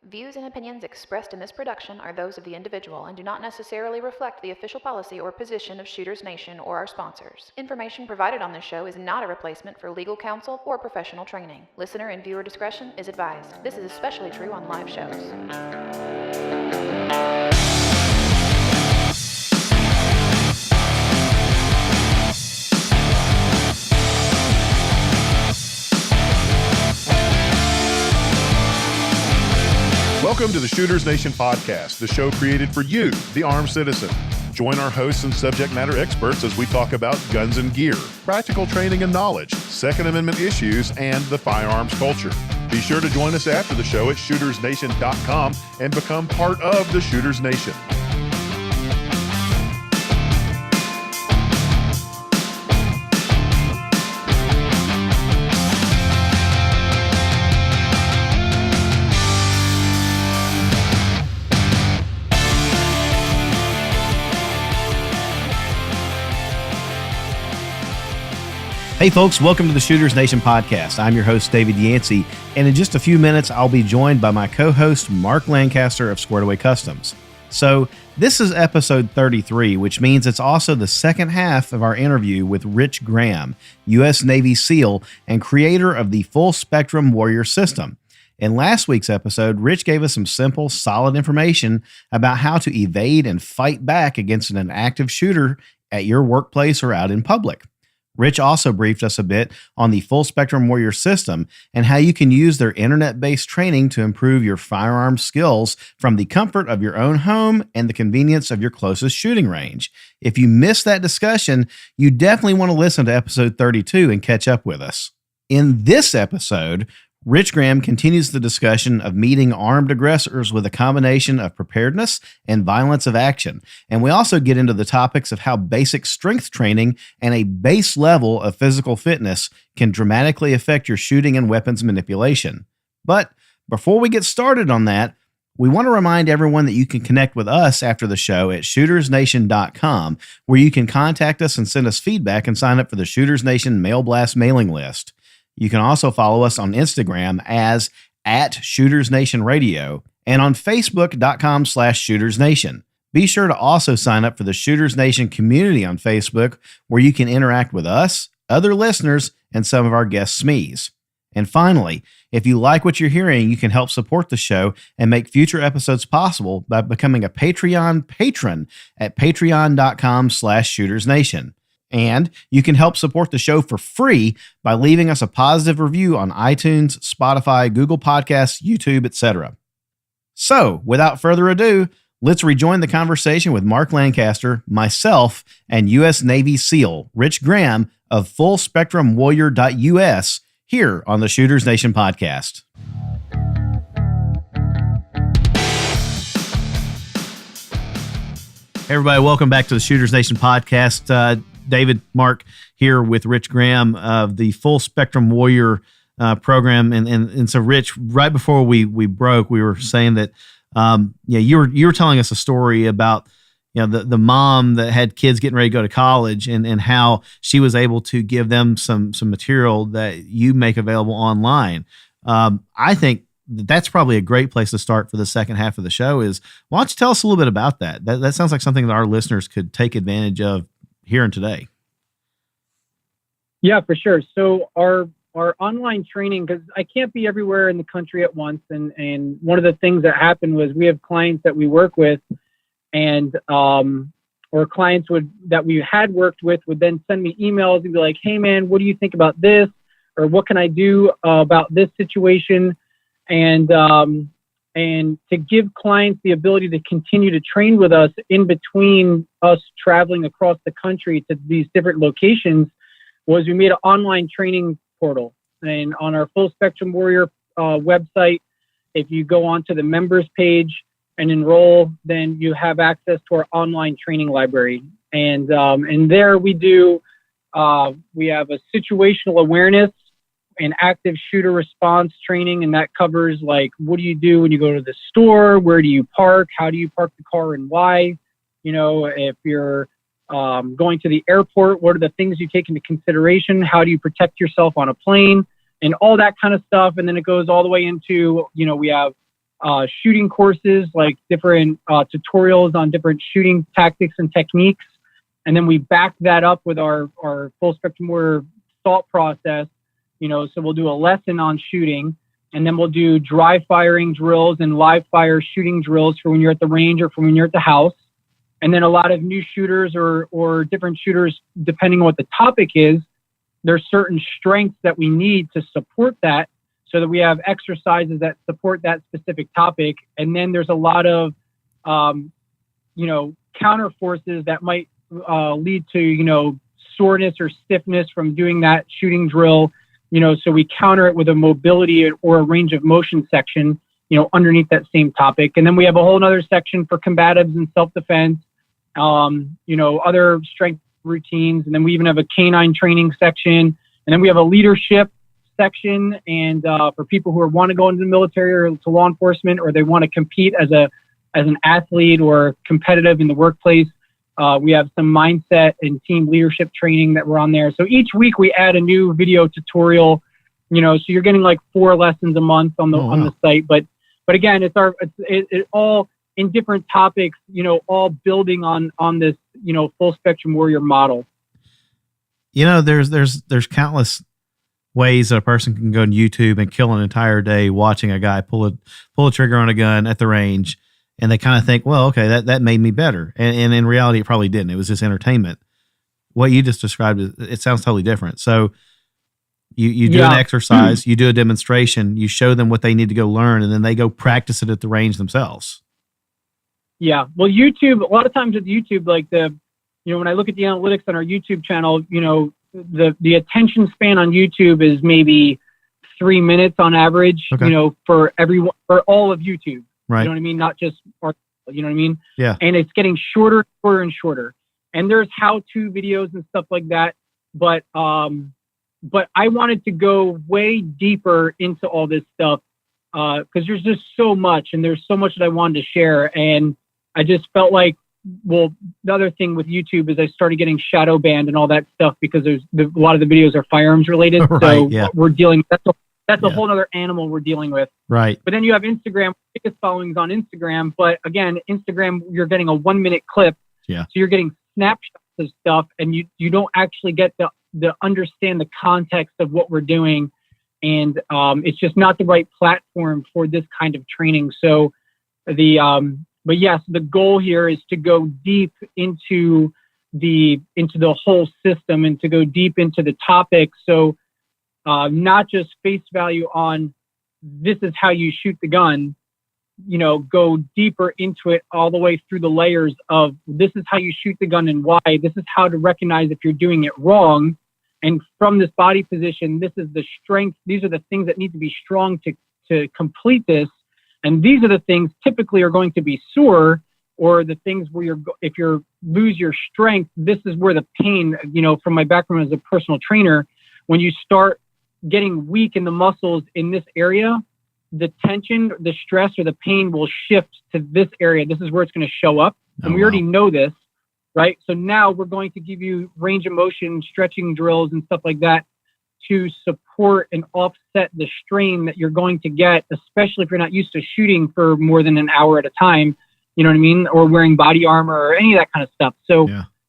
Views and opinions expressed in this production are those of the individual and do not necessarily reflect the official policy or position of Shooters Nation or our sponsors. Information provided on this show is not a replacement for legal counsel or professional training. Listener and viewer discretion is advised. This is especially true on live shows. Welcome to the Shooters Nation podcast, the show created for you, the armed citizen. Join our hosts and subject matter experts as we talk about guns and gear, practical training and knowledge, Second Amendment issues, and the firearms culture. Be sure to join us after the show at shootersnation.com and become part of the Shooters Nation. Hey folks, welcome to the Shooters Nation podcast. I'm your host, David Yancey, and in just a few minutes, I'll be joined by my co-host, Mark Lancaster of Squared Away Customs. So this is episode 33, which means it's also the second half of our interview with Rich Graham, U.S. Navy SEAL and creator of the Full Spectrum Warrior System. In last week's episode, Rich gave us some simple, solid information about how to evade and fight back against an active shooter at your workplace or out in public. Rich also briefed us a bit on the Full Spectrum Warrior System and how you can use their internet-based training to improve your firearms skills from the comfort of your own home and the convenience of your closest shooting range. If you missed that discussion, you definitely want to listen to episode 32 and catch up with us. In this episode, Rich Graham continues the discussion of meeting armed aggressors with a combination of preparedness and violence of action. And we also get into the topics of how basic strength training and a base level of physical fitness can dramatically affect your shooting and weapons manipulation. But before we get started on that, we want to remind everyone that you can connect with us after the show at shootersnation.com, where you can contact us and send us feedback and sign up for the Shooters Nation Mail Blast mailing list. You can also follow us on Instagram as @ShootersNationRadio and on Facebook.com/ShootersNation. Be sure to also sign up for the Shooters Nation community on Facebook, where you can interact with us, other listeners, and some of our guest SMEs. And finally, if you like what you're hearing, you can help support the show and make future episodes possible by becoming a Patreon patron at patreon.com/ShootersNation. And you can help support the show for free by leaving us a positive review on iTunes, Spotify, Google Podcasts, YouTube, etc. So, without further ado, let's rejoin the conversation with Mark Lancaster, myself, and U.S. Navy SEAL Rich Graham of FullSpectrumWarrior.us here on the Shooters Nation podcast. Hey everybody, welcome back to the Shooters Nation podcast. David, Mark here with Rich Graham of the Full Spectrum Warrior program, and so Rich, right before we broke, we were saying that you were telling us a story about the mom that had kids getting ready to go to college and how she was able to give them some material that you make available online. I think that's probably a great place to start for the second half of the show. Is why don't you tell us a little bit about that? That sounds like something that our listeners could take advantage of here and today. Yeah, for sure. So our online training, because I can't be everywhere in the country at once, and one of the things that happened was we have clients that we work with, and or clients that we had worked with would then send me emails and be like, "Hey man, what do you think about this?" Or "What can I do about this situation?" And to give clients the ability to continue to train with us in between us traveling across the country to these different locations was we made an online training portal. And on our Full Spectrum Warrior website, if you go onto the members page and enroll, then you have access to our online training library. And there we have a situational awareness and active shooter response training, and that covers like, what do you do when you go to the store? Where do you park? How do you park the car and why? If you're going to the airport, what are the things you take into consideration? How do you protect yourself on a plane? And all that kind of stuff. And then it goes all the way into, we have shooting courses, like different tutorials on different shooting tactics and techniques. And then we back that up with our full spectrum warrior thought process, so we'll do a lesson on shooting, and then we'll do dry firing drills and live fire shooting drills for when you're at the range or for when you're at the house. And then a lot of new shooters or different shooters, depending on what the topic is, there's certain strengths that we need to support that, so that we have exercises that support that specific topic. And then there's a lot of, counter forces that might lead to, soreness or stiffness from doing that shooting drill, so we counter it with a mobility or a range of motion section, underneath that same topic. And then we have a whole other section for combatives and self-defense, other strength routines. And then we even have a canine training section. And then we have a leadership section. And for people who want to go into the military or to law enforcement, or they want to compete as an athlete or competitive in the workplace, we have some mindset and team leadership training that we're on there. So each week we add a new video tutorial, so you're getting like 4 lessons a month on the site. But again, it's all in different topics, all building on this, full spectrum warrior model. There's countless ways that a person can go on YouTube and kill an entire day watching a guy pull a trigger on a gun at the range. And they kind of think, well, okay, that made me better. And in reality, it probably didn't. It was just entertainment. What you just described, it sounds totally different. So you do an exercise, you do a demonstration, you show them what they need to go learn, and then they go practice it at the range themselves. Yeah. Well, YouTube, a lot of times with YouTube, like when I look at the analytics on our YouTube channel, the attention span on YouTube is maybe 3 minutes on average, for all of YouTube. Right. You know what I mean? Not just, you know what I mean? Yeah. And it's getting shorter and shorter. And there's how-to videos and stuff like that. But I wanted to go way deeper into all this stuff because there's just so much, and there's so much that I wanted to share. And I just felt like, well, the other thing with YouTube is I started getting shadow banned and all that stuff because a lot of the videos are firearms related. Right, so yeah. we're dealing, that's a whole other animal we're dealing with. Right. But then you have Instagram, biggest followings on Instagram. But again, Instagram, you're getting a 1 minute clip. Yeah. So you're getting snapshots of stuff, and you don't actually get the understand the context of what we're doing. And it's just not the right platform for this kind of training. So but yes, the goal here is to go deep into the whole system and to go deep into the topic. So not just face value on this is how you shoot the gun, go deeper into it all the way through the layers of this is how you shoot the gun and why. This is how to recognize if you're doing it wrong. And from this body position, this is the strength. These are the things that need to be strong to complete this. And these are the things typically are going to be sore, or the things where if you lose your strength, this is where the pain, from my background as a personal trainer, when you start getting weak in the muscles in this area, the tension, the stress, or the pain will shift to this area. This is where it's going to show up. And we already know this, right? So now we're going to give you range of motion, stretching drills and stuff like that to support and offset the strain that you're going to get, especially if you're not used to shooting for more than an hour at a time, you know what I mean? Or wearing body armor or any of that kind of stuff. So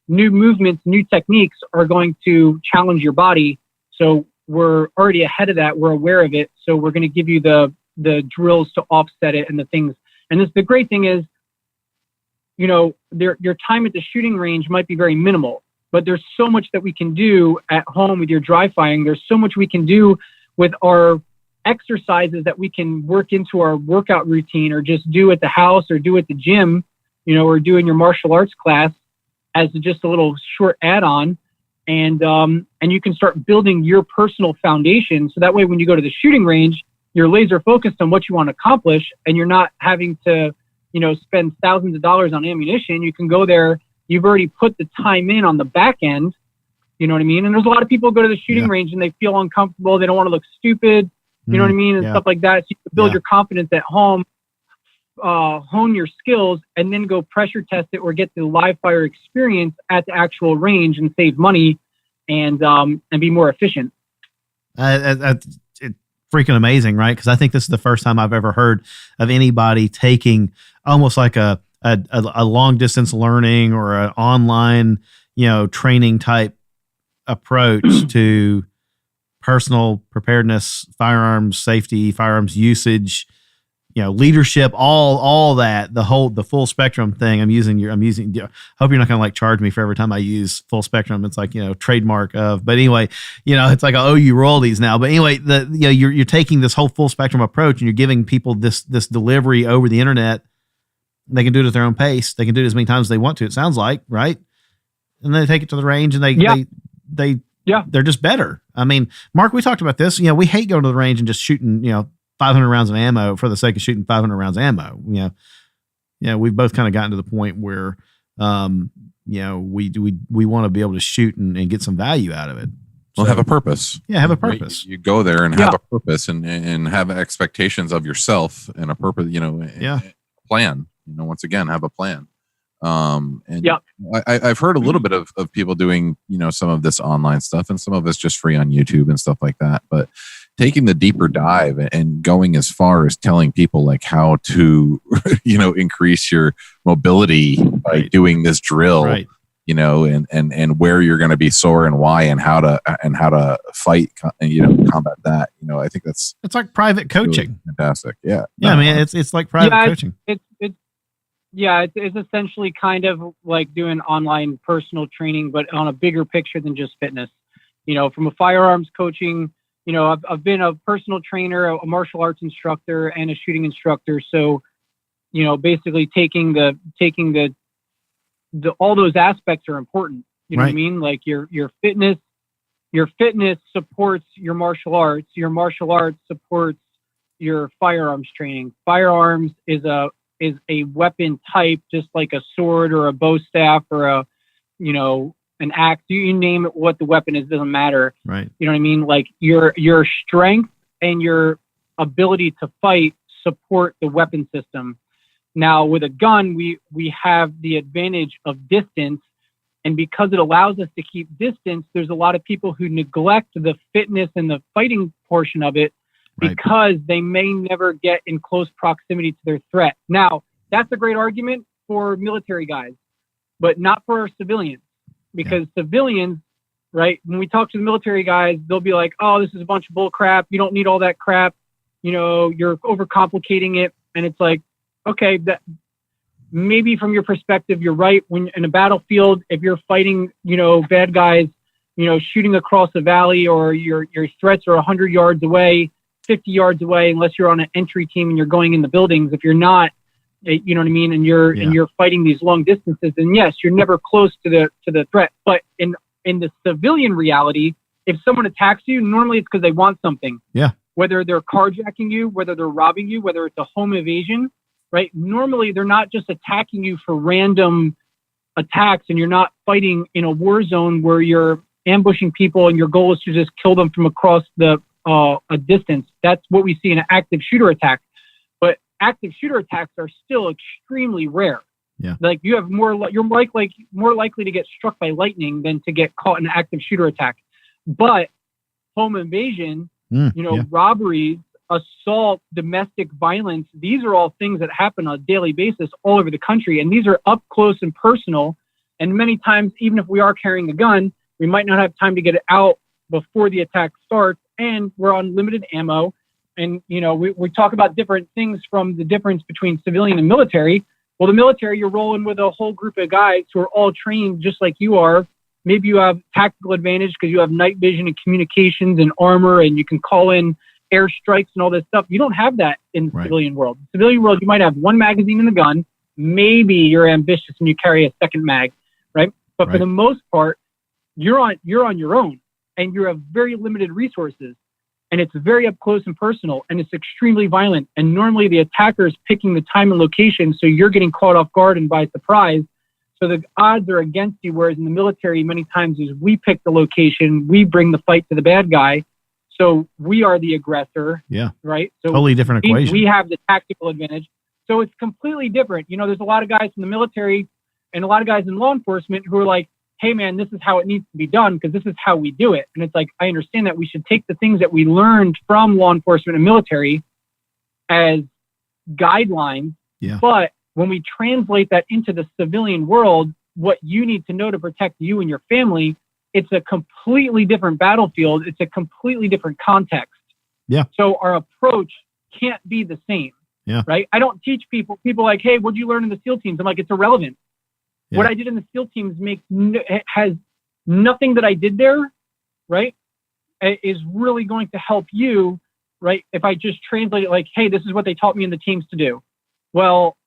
new movements, new techniques are going to challenge your body. So we're already ahead of that. We're aware of it. So we're going to give you the drills to offset it and the things. And the great thing is, your time at the shooting range might be very minimal, but there's so much that we can do at home with your dry firing. There's so much we can do with our exercises that we can work into our workout routine, or just do at the house, or do at the gym, or do in your martial arts class as just a little short add-on. And you can start building your personal foundation. So that way, when you go to the shooting range, you're laser focused on what you want to accomplish, and you're not having to, spend thousands of dollars on ammunition. You can go there. You've already put the time in on the back end. You know what I mean? And there's a lot of people who go to the shooting range and they feel uncomfortable. They don't want to look stupid. You know what I mean? And stuff like that. So you can build your confidence at home, hone your skills, and then go pressure test it or get the live fire experience at the actual range and save money and be more efficient. freaking amazing, right? Because I think this is the first time I've ever heard of anybody taking almost like a long distance learning or an online, training type approach to personal preparedness, firearms safety, firearms usage, leadership, all that, the full spectrum thing. I'm using, hope you're not going to like charge me for every time I use full spectrum. It's like, trademark of, but anyway, it's like I owe you royalties now. But anyway, you're taking this whole full spectrum approach and you're giving people this delivery over the internet. They can do it at their own pace. They can do it as many times as they want to. It sounds like, right? And then they take it to the range and they're just better. I mean, Mark, we talked about this. We hate going to the range and just shooting, 500 rounds of ammo for the sake of shooting 500 rounds of ammo. We've both kind of gotten to the point where, we want to be able to shoot and get some value out of it. Well, have a purpose. Yeah, have a purpose. You go there and have a purpose and have expectations of yourself and a purpose, plan. Once again, have a plan. I've heard a little bit of people doing, some of this online stuff and some of it's just free on YouTube and stuff like that. But taking the deeper dive and going as far as telling people like how to, increase your mobility by doing this drill, and where you're going to be sore and why and how to fight, combat that. I think it's like private coaching. Really fantastic. Yeah. Yeah. I mean, it's like private coaching. It's essentially kind of like doing online personal training, but on a bigger picture than just fitness. From a firearms coaching, I've been a personal trainer, a martial arts instructor, and a shooting instructor. So, basically taking the all those aspects are important. You know what I mean? Like your fitness supports your martial arts. Your martial arts supports your firearms training. Firearms is a weapon type, just like a sword or a bow staff or an axe. You name it, what the weapon is, doesn't matter. Right. You know what I mean? Like your strength and your ability to fight support the weapon system. Now with a gun, we have the advantage of distance. And because it allows us to keep distance, there's a lot of people who neglect the fitness and the fighting portion of it, because they may never get in close proximity to their threat. Now, that's a great argument for military guys, but not for our civilians, because civilians, right, when we talk to the military guys, they'll be like, oh, this is a bunch of bull crap. You don't need all that crap. You're overcomplicating it. And it's like, okay, that maybe from your perspective, you're right. When in a battlefield, if you're fighting, bad guys, shooting across a valley, or your threats are 100 yards away, 50 yards away, unless you're on an entry team and you're going in the buildings. If you're not, you know what I mean, and you're fighting these long distances, then yes, you're never close to the threat. But in the civilian reality, if someone attacks you, normally it's because they want something. Yeah. Whether they're carjacking you, whether they're robbing you, whether it's a home invasion, right? Normally they're not just attacking you for random attacks, and you're not fighting in a war zone where you're ambushing people and your goal is to just kill them from across a distance. That's what we see in an active shooter attack. But active shooter attacks are still extremely rare. Yeah. Like you're more likely to get struck by lightning than to get caught in an active shooter attack. But home invasion, robberies, assault, domestic violence, these are all things that happen on a daily basis all over the country. And these are up close and personal. And many times, even if we are carrying a gun, we might not have time to get it out before the attack starts. And we're on limited ammo. And, we talk about different things from the difference between civilian and military. Well, the military, you're rolling with a whole group of guys who are all trained just like you are. Maybe you have tactical advantage because you have night vision and communications and armor, and you can call in airstrikes and all this stuff. You don't have that in the civilian world. In the civilian world, you might have one magazine in the gun. Maybe you're ambitious and you carry a second mag, right? But for the most part, you're on your own, and you have very limited resources, and it's very up close and personal, and it's extremely violent. And normally the attacker is picking the time and location, so you're getting caught off guard and by surprise. So the odds are against you. Whereas in the military, many times is we pick the location, we bring the fight to the bad guy, so we are the aggressor. Yeah. Right. So totally different equation. We have the tactical advantage. So it's completely different. There's a lot of guys in the military and a lot of guys in law enforcement who are like, hey man, this is how it needs to be done because this is how we do it. And it's like, I understand that we should take the things that we learned from law enforcement and military as guidelines. Yeah. But when we translate that into the civilian world, what you need to know to protect you and your family, it's a completely different battlefield. It's a completely different context. Yeah. So our approach can't be the same. Yeah. Right. I don't teach people like, hey, what'd you learn in the SEAL teams? I'm like, it's irrelevant. Yeah. What I did in the SEAL teams has nothing that I did there, right, is really going to help you, right? If I just translate it like, hey, this is what they taught me in the teams to do. Well,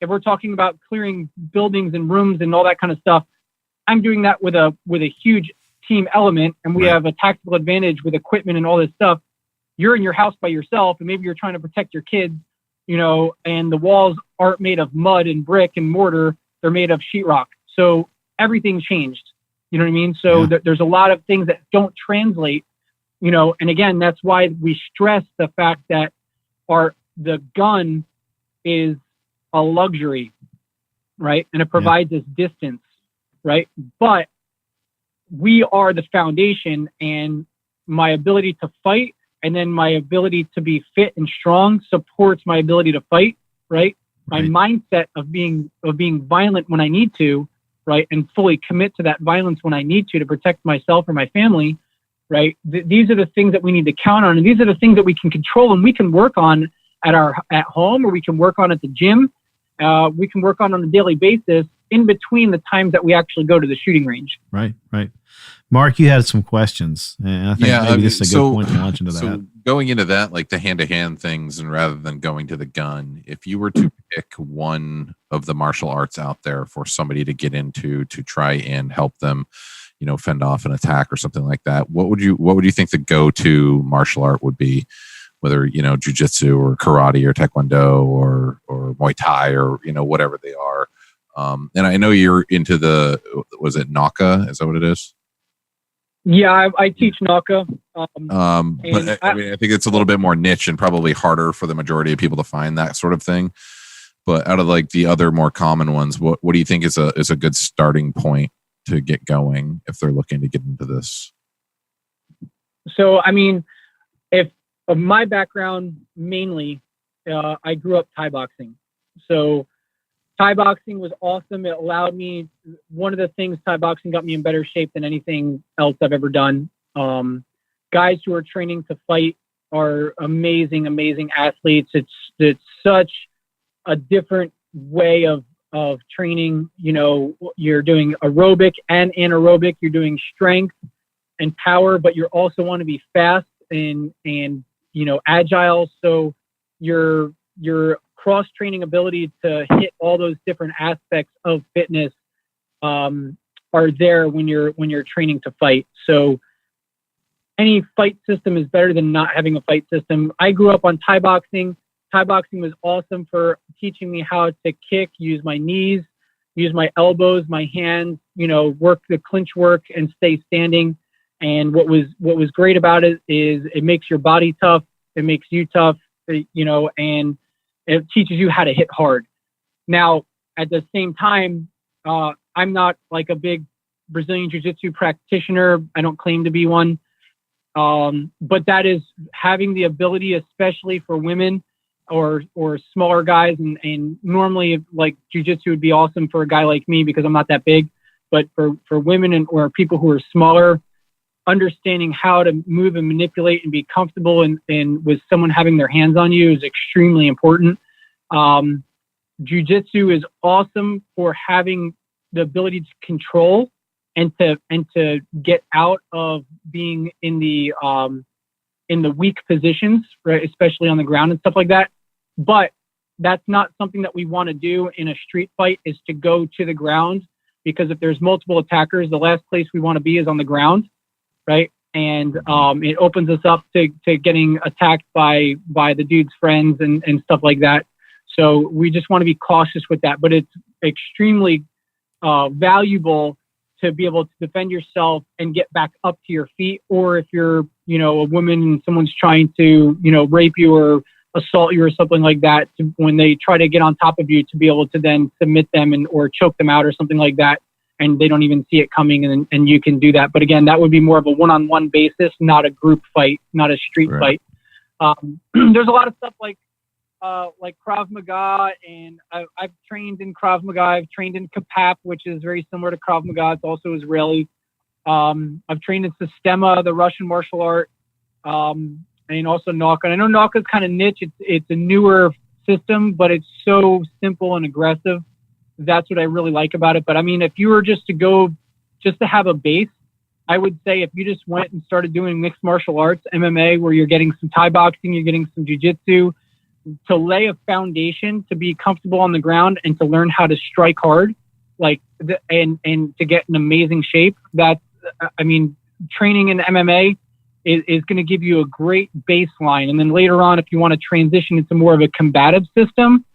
if we're talking about clearing buildings and rooms and all that kind of stuff, I'm doing that with a huge team element, and we have a tactical advantage with equipment and all this stuff. You're in your house by yourself, and maybe you're trying to protect your kids, you know, and the walls aren't made of mud and brick and mortar. They're made of sheetrock. So everything changed. You know what I mean? So there's a lot of things that don't translate, you know, and again, that's why we stress the fact that the gun is a luxury, right? And it provides us distance, right? But we are the foundation, and my ability to fight and then my ability to be fit and strong supports my ability to fight, right? My mindset of being violent when I need to, right, and fully commit to that violence when I need to protect myself or my family, right? These are the things that we need to count on, and these are the things that we can control and we can work on at home, or we can work on at the gym. We can work on a daily basis in between the times that we actually go to the shooting range. Right. Mark, you had some questions, and I think maybe this is a good point to launch into that. So going into that, like the hand-to-hand things, and rather than going to the gun, if you were to pick one of the martial arts out there for somebody to get into to try and help them, you know, fend off an attack or something like that, what would you think the go-to martial art would be? Whether, you know, jiu-jitsu or karate or taekwondo or Muay Thai or, you know, whatever they are. And I know you're into was it Naka? Is that what it is? Yeah, I teach Naka. But I mean, I think it's a little bit more niche and probably harder for the majority of people to find that sort of thing. But out of like the other more common ones, what do you think is a good starting point to get going if they're looking to get into this? So, I mean, if my background mainly, I grew up Thai boxing. So Thai boxing was awesome. It allowed me, one of the things Thai boxing got me in better shape than anything else I've ever done. Guys who are training to fight are amazing, amazing athletes. It's such a different way of training. You know, you're doing aerobic and anaerobic. You're doing strength and power, but you also want to be fast and you know, agile. So your cross-training ability to hit all those different aspects of fitness are there when you're training to fight. So any fight system is better than not having a fight system. I grew up on Thai boxing. Thai boxing was awesome for teaching me how to kick, use my knees, use my elbows, my hands, you know, work the clinch work and stay standing. And what was great about it is it makes your body tough. It makes you tough, you know, and it teaches you how to hit hard. Now, at the same time, I'm not like a big Brazilian Jiu-Jitsu practitioner. I don't claim to be one. But that is having the ability, especially for women or smaller guys. And normally, like, Jiu-Jitsu would be awesome for a guy like me because I'm not that big. But for women or people who are smaller, understanding how to move and manipulate and be comfortable and with someone having their hands on you is extremely important. Jiu-Jitsu is awesome for having the ability to control and to get out of being in the weak positions, right? Especially on the ground and stuff like that. But that's not something that we want to do in a street fight, is to go to the ground, because if there's multiple attackers, the last place we want to be is on the ground. Right. And it opens us up to getting attacked by the dude's friends and stuff like that. So we just want to be cautious with that. But it's extremely valuable to be able to defend yourself and get back up to your feet. Or if you're, you know, a woman and someone's trying to, you know, rape you or assault you or something like that, when they try to get on top of you, to be able to then submit them or choke them out or something like that. and they don't even see it coming, and you can do that. But again, that would be more of a one-on-one basis, not a group fight, not a street fight. There's a lot of stuff like Krav Maga, and I've trained in Krav Maga. I've trained in Kapap, which is very similar to Krav Maga. It's also Israeli. I've trained in Sistema, the Russian martial art, and also Nauka. And I know Nauka is kind of niche. It's a newer system, but it's so simple and aggressive. That's what I really like about it. But I mean, if you were just to have a base, I would say if you just went and started doing mixed martial arts, MMA, where you're getting some Thai boxing, you're getting some jiu-jitsu, to lay a foundation to be comfortable on the ground and to learn how to strike hard, and to get an amazing shape. Training in MMA is going to give you a great baseline. And then later on, if you want to transition into more of a combative system,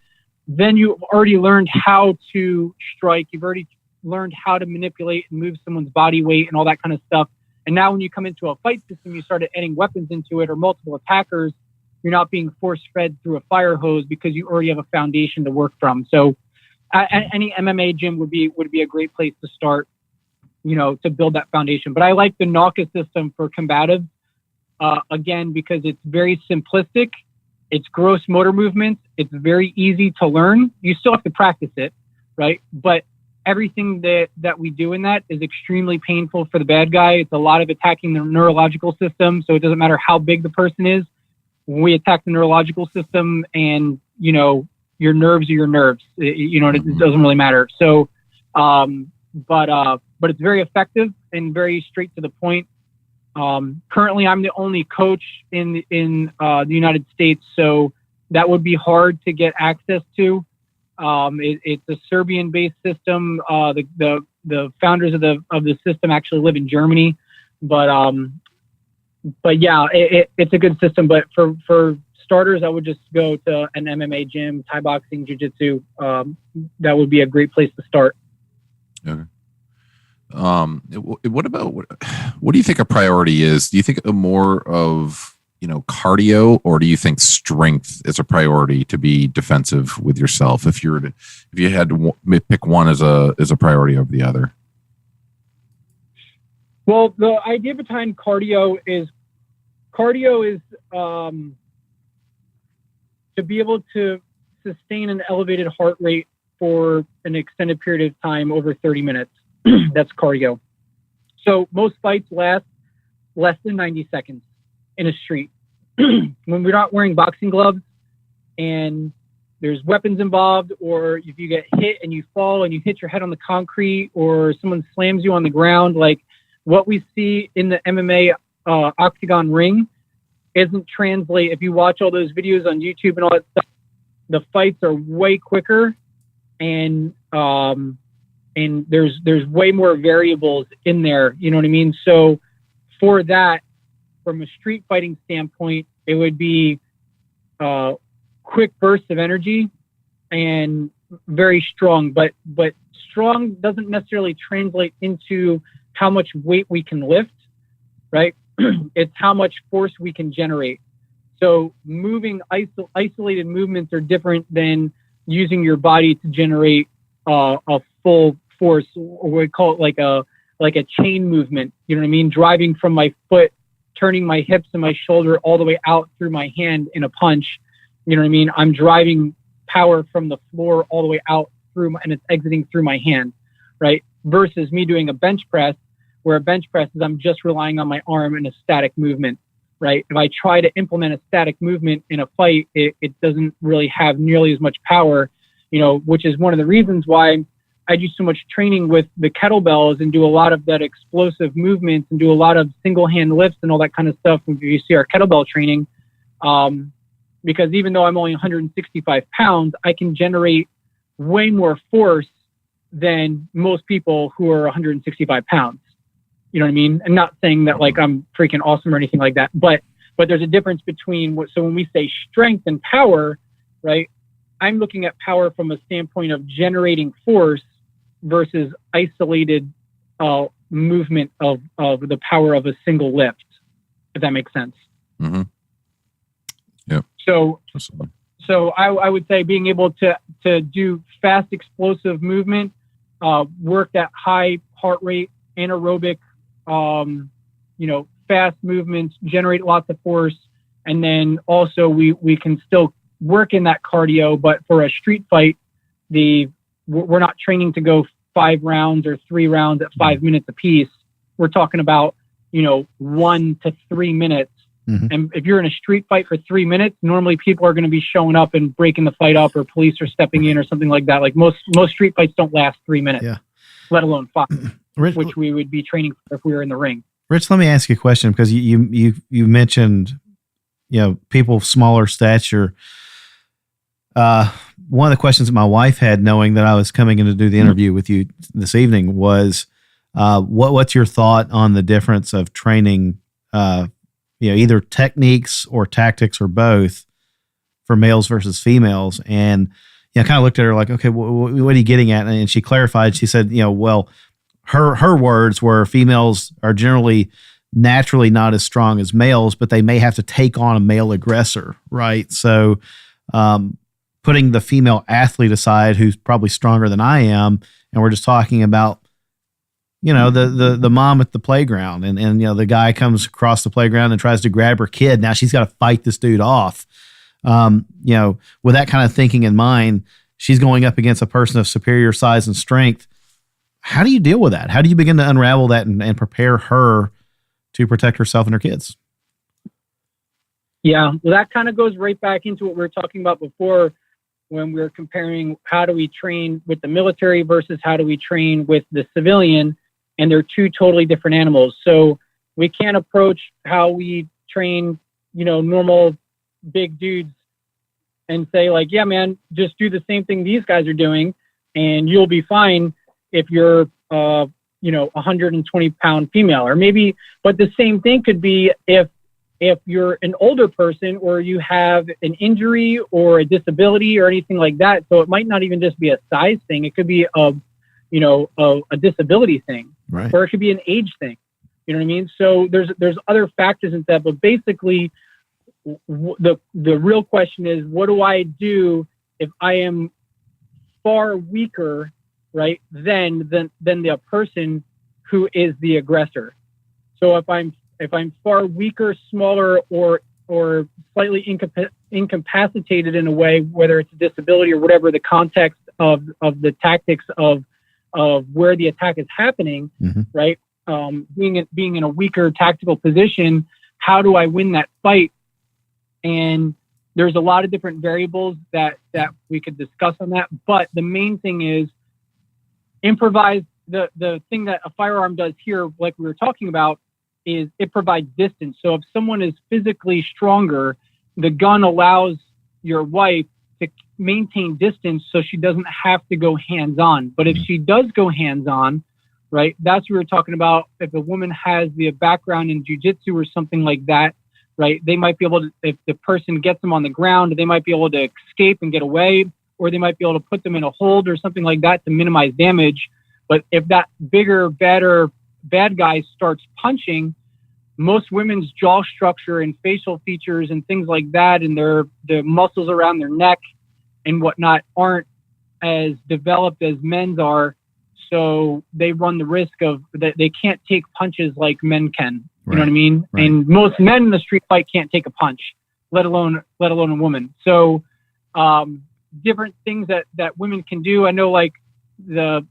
then you've already learned how to strike. You've already learned how to manipulate and move someone's body weight and all that kind of stuff. And now when you come into a fight system, you started adding weapons into it or multiple attackers, you're not being force-fed through a fire hose because you already have a foundation to work from. So any MMA gym would be a great place to start, to build that foundation. But I like the Nauka system for combative, again, because it's very simplistic. It's gross motor movements. It's very easy to learn. You still have to practice it, right? But everything that we do in that is extremely painful for the bad guy. It's a lot of attacking the neurological system. So it doesn't matter how big the person is. When we attack the neurological system, and, your nerves are your nerves, it doesn't really matter. So, but it's very effective and very straight to the point. Currently, I'm the only coach in the United States, so that would be hard to get access to. It's a Serbian-based system. The founders of the system actually live in Germany, but yeah, it's a good system. But for starters, I would just go to an MMA gym, Thai boxing, jiu-jitsu. That would be a great place to start. Okay. What do you think a priority is? Do you think more of, cardio, or do you think strength is a priority to be defensive with yourself? If you had to pick one as a priority over the other? Well, the idea behind cardio is to be able to sustain an elevated heart rate for an extended period of time over 30 minutes. That's cardio. So most fights last less than 90 seconds in a street. When we're not wearing boxing gloves and there's weapons involved, or if you get hit and you fall and you hit your head on the concrete, or someone slams you on the ground, like what we see in the MMA octagon ring isn't translate. If you watch all those videos on YouTube and all that stuff, the fights are way quicker, and there's way more variables in there. You know what I mean? So for that, from a street fighting standpoint, it would be quick bursts of energy and very strong. But strong doesn't necessarily translate into how much weight we can lift, right? It's how much force we can generate. So moving isolated movements are different than using your body to generate a full force, or we call it like a chain movement. You know what I mean? Driving from my foot, turning my hips and my shoulder all the way out through my hand in a punch. You know what I mean? I'm driving power from the floor all the way out through and it's exiting through my hand, right? Versus me doing a bench press, where a bench press is I'm just relying on my arm in a static movement, right? If I try to implement a static movement in a fight, it doesn't really have nearly as much power, which is one of the reasons why I do so much training with the kettlebells and do a lot of that explosive movements and do a lot of single hand lifts and all that kind of stuff when you see our kettlebell training. Because even though I'm only 165 pounds, I can generate way more force than most people who are 165 pounds. You know what I mean? I'm not saying that like I'm freaking awesome or anything like that, but there's a difference between so when we say strength and power, right? I'm looking at power from a standpoint of generating force versus isolated movement of the power of a single lift, if that makes sense. Mm-hmm. Yeah. So I would say being able to do fast explosive movement work at high heart rate, anaerobic, fast movements, generate lots of force. And then also we can still work in that cardio, but for a street fight, we're not training to go 5 rounds or 3 rounds at 5 minutes apiece. We're talking about, 1 to 3 minutes. Mm-hmm. And if you're in a street fight for 3 minutes, normally people are going to be showing up and breaking the fight up, or police are stepping in or something like that. Like most street fights don't last 3 minutes, let alone 5, Rich, which we would be training for if we were in the ring. Rich, let me ask you a question, because you mentioned, people smaller stature. One of the questions that my wife had, knowing that I was coming in to do the interview with you this evening, was what's your thought on the difference of training, either techniques or tactics or both, for males versus females? And I kind of looked at her like, okay, what are you getting at? And she clarified. She said, well, her words were, females are generally naturally not as strong as males, but they may have to take on a male aggressor, right? So putting the female athlete aside, who's probably stronger than I am, and we're just talking about, the mom at the playground, and the guy comes across the playground and tries to grab her kid. Now she's got to fight this dude off. With that kind of thinking in mind, she's going up against a person of superior size and strength. How do you deal with that? How do you begin to unravel that and prepare her to protect herself and her kids? Yeah, well, that kind of goes right back into what we were talking about before, when we were comparing how do we train with the military versus how do we train with the civilian, and they're two totally different animals. So we can't approach how we train, normal big dudes and say like, yeah, man, just do the same thing these guys are doing and you'll be fine if you're, 120-pound female, or maybe, but the same thing could be if you're an older person, or you have an injury or a disability or anything like that. So it might not even just be a size thing. It could be a disability thing, right? Or it could be an age thing. You know what I mean? So there's other factors in that, but basically the real question is, what do I do if I am far weaker, right, than the person who is the aggressor? So if I'm far weaker, smaller, or slightly incapacitated in a way, whether it's a disability or whatever the context of the tactics of where the attack is happening, mm-hmm. right? Being in a weaker tactical position, how do I win that fight? And there's a lot of different variables that we could discuss on that. But the main thing is improvise. The thing that a firearm does here, like we were talking about, is it provides distance. So if someone is physically stronger, the gun allows your wife to maintain distance so she doesn't have to go hands-on. But if she does go hands-on, right, that's what we were talking about. If a woman has the background in jiu-jitsu or something like that, right, they might be able to, if the person gets them on the ground, they might be able to escape and get away, or they might be able to put them in a hold or something like that to minimize damage. But if that bigger, badder bad guy starts punching, most women's jaw structure and facial features and things like that, and the muscles around their neck and whatnot, aren't as developed as men's are. So they run the risk of that they can't take punches like men can. You know what I mean? Right. And most men in the street fight can't take a punch, let alone a woman. So different things that women can do. I know, like you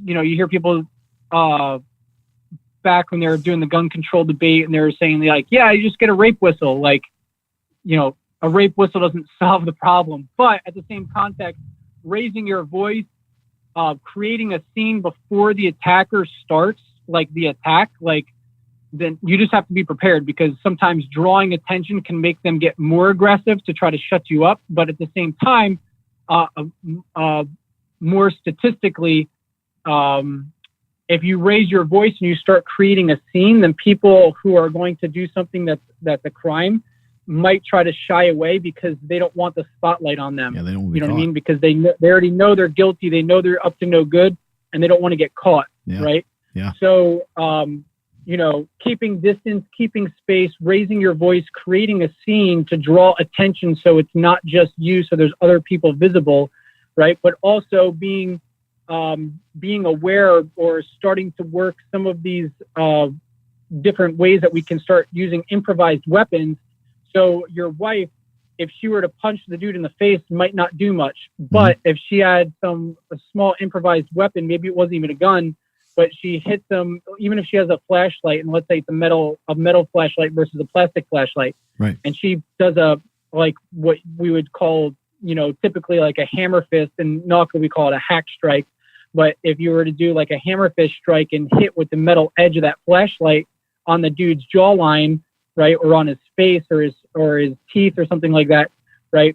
hear people back when they were doing the gun control debate, and they were saying like, yeah, you just get a rape whistle. Like, a rape whistle doesn't solve the problem. But at the same context, raising your voice, creating a scene before the attacker starts, like the attack, like, then you just have to be prepared, because sometimes drawing attention can make them get more aggressive to try to shut you up. But at the same time, more statistically, if you raise your voice and you start creating a scene, then people who are going to do something that's a crime might try to shy away because they don't want the spotlight on them. Yeah, they don't want to be you know caught. what I mean? Because they already know they're guilty. They know they're up to no good, and they don't want to get caught. Yeah. Right. Yeah. So, keeping distance, keeping space, raising your voice, creating a scene to draw attention. So it's not just you. So there's other people visible. Right. But also being being aware or starting to work some of these different ways that we can start using improvised weapons. So your wife, if she were to punch the dude in the face, might not do much. But if she had a small improvised weapon, maybe it wasn't even a gun, but she hits them, even if she has a flashlight, and let's say it's a metal flashlight versus a plastic flashlight. Right. And she does like what we would call, typically like a hammer fist, and NACA we call it a hack strike. But if you were to do like a hammer fist strike and hit with the metal edge of that flashlight on the dude's jawline, right, or on his face or his teeth or something like that, right,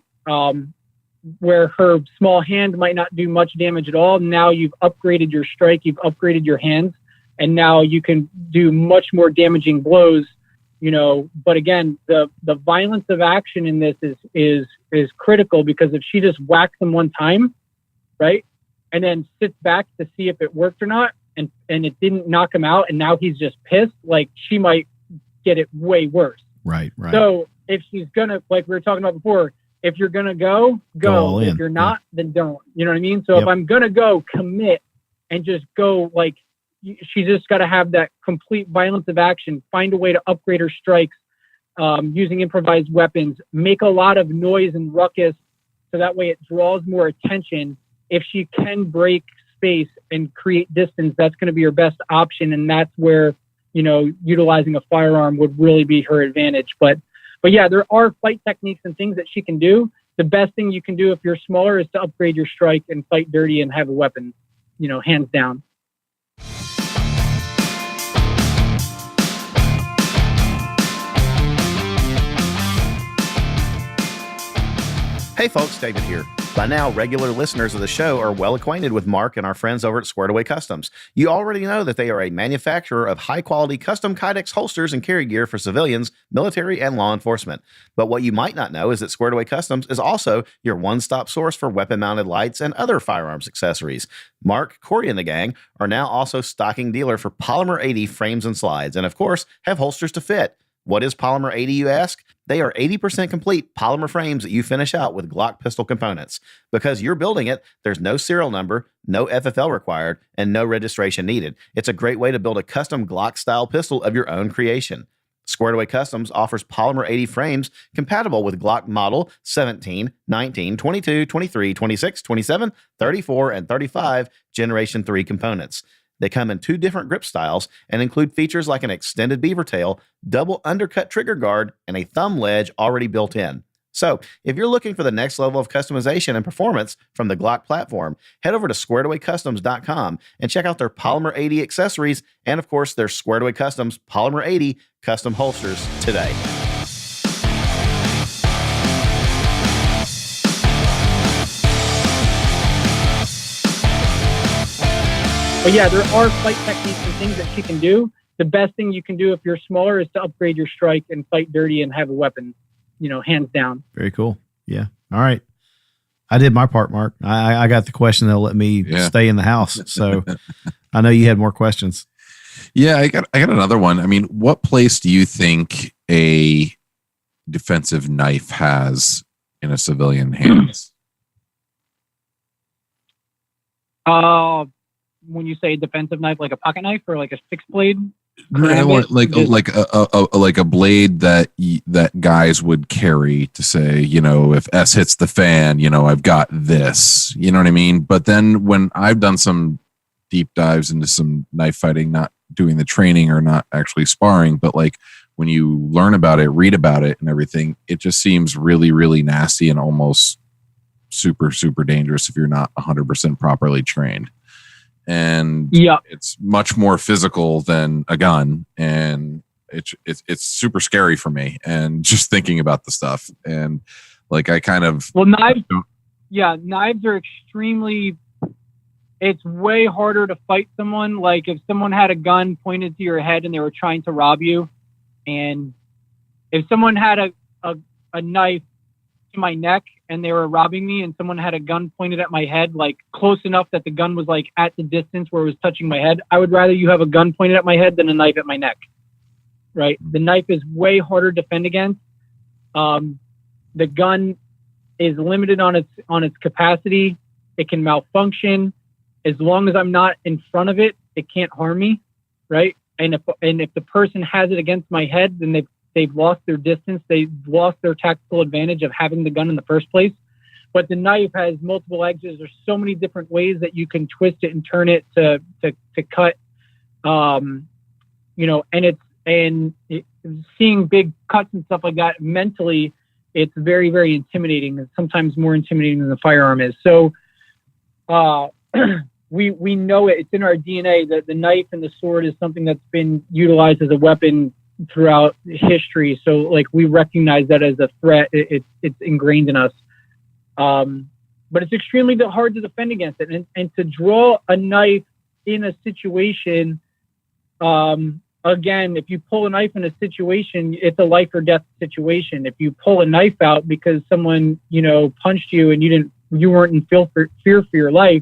where her small hand might not do much damage at all. Now you've upgraded your strike, you've upgraded your hands, and now you can do much more damaging blows. But again, the violence of action in this is critical, because if she just whacks him one time, right, and then sits back to see if it worked or not, and it didn't knock him out, and now he's just pissed, like, she might get it way worse. Right. So if she's gonna, like we were talking about before, if you're gonna go. If you're not, then don't. You know what I mean? So if I'm gonna go, commit and just go. Like, she just got to have that complete violence of action. Find a way to upgrade her strikes using improvised weapons. Make a lot of noise and ruckus, so that way it draws more attention. If she can break space and create distance, that's going to be her best option, and that's where utilizing a firearm would really be her advantage. But yeah, there are fight techniques and things that she can do. The best thing you can do if you're smaller is to upgrade your strike and fight dirty and have a weapon, hands down. Hey folks, David here. By now, regular listeners of the show are well acquainted with Mark and our friends over at Squared Away Customs. You already know that they are a manufacturer of high-quality custom Kydex holsters and carry gear for civilians, military, and law enforcement. But what you might not know is that Squared Away Customs is also your one-stop source for weapon-mounted lights and other firearms accessories. Mark, Corey, and the gang are now also stocking dealer for Polymer 80 frames and slides, and of course, have holsters to fit. What is Polymer 80, you ask? They are 80% complete polymer frames that you finish out with Glock pistol components. Because you're building it, there's no serial number, no FFL required, and no registration needed. It's a great way to build a custom Glock-style pistol of your own creation. Squared Away Customs offers Polymer 80 frames compatible with Glock model 17, 19, 22, 23, 26, 27, 34, and 35 Generation 3 components. They come in 2 different grip styles and include features like an extended beaver tail, double undercut trigger guard, and a thumb ledge already built in. So, if you're looking for the next level of customization and performance from the Glock platform, head over to squaredawaycustoms.com and check out their Polymer 80 accessories and, of course, their Squared Away Customs Polymer 80 custom holsters today. But yeah, there are fight techniques and things that she can do. The best thing you can do if you're smaller is to upgrade your strike and fight dirty and have a weapon, hands down. Very cool. Yeah. All right. I did my part, Mark. I got the question that'll let me stay in the house. So I know you had more questions. Yeah, I got another one. I mean, what place do you think a defensive knife has in a civilian hands? When you say defensive knife, like a pocket knife or like a 6-blade? Like a blade that guys would carry to say, if S hits the fan, I've got this, you know what I mean? But then when I've done some deep dives into some knife fighting, not doing the training or not actually sparring, but like when you learn about it, read about it and everything, it just seems really, really nasty and almost super, super dangerous if you're not 100% properly trained. And it's much more physical than a gun, and it's super scary for me. And just thinking about the stuff, and like I kind of knives are extremely. It's way harder to fight someone. Like if someone had a gun pointed to your head and they were trying to rob you, and if someone had a knife to my neck and they were robbing me, and someone had a gun pointed at my head, like close enough that the gun was like at the distance where it was touching my head, I would rather you have a gun pointed at my head than a knife at my neck. Right? The knife is way harder to defend against. The gun is limited on its capacity. It can malfunction. as long as I'm not in front of it, it can't harm me, right? And if the person has it against my head, then they've lost their distance. They've lost their tactical advantage of having the gun in the first place. But the knife has multiple edges. There's so many different ways that you can twist it and turn it to cut. And seeing big cuts and stuff like that mentally, it's very, very intimidating. It's sometimes more intimidating than the firearm is. So we know it. It's in our DNA that the knife and the sword is something that's been utilized as a weapon throughout history. So like we recognize that as a threat. It's ingrained in us. But it's extremely hard to defend against it. And to draw a knife in a situation, again, if you pull a knife in a situation, it's a life or death situation. If you pull a knife out because someone, punched you and you weren't in fear for your life,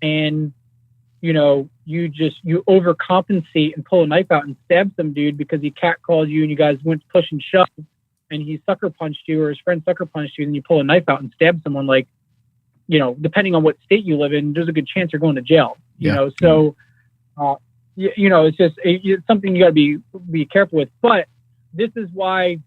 and, you overcompensate and pull a knife out and stab some dude because he catcalled you and you guys went push and shove and he sucker punched you or his friend sucker punched you, and you pull a knife out and stab someone, like, depending on what state you live in, there's a good chance you're going to jail, so, it's just it's something you got to be careful with. But this is why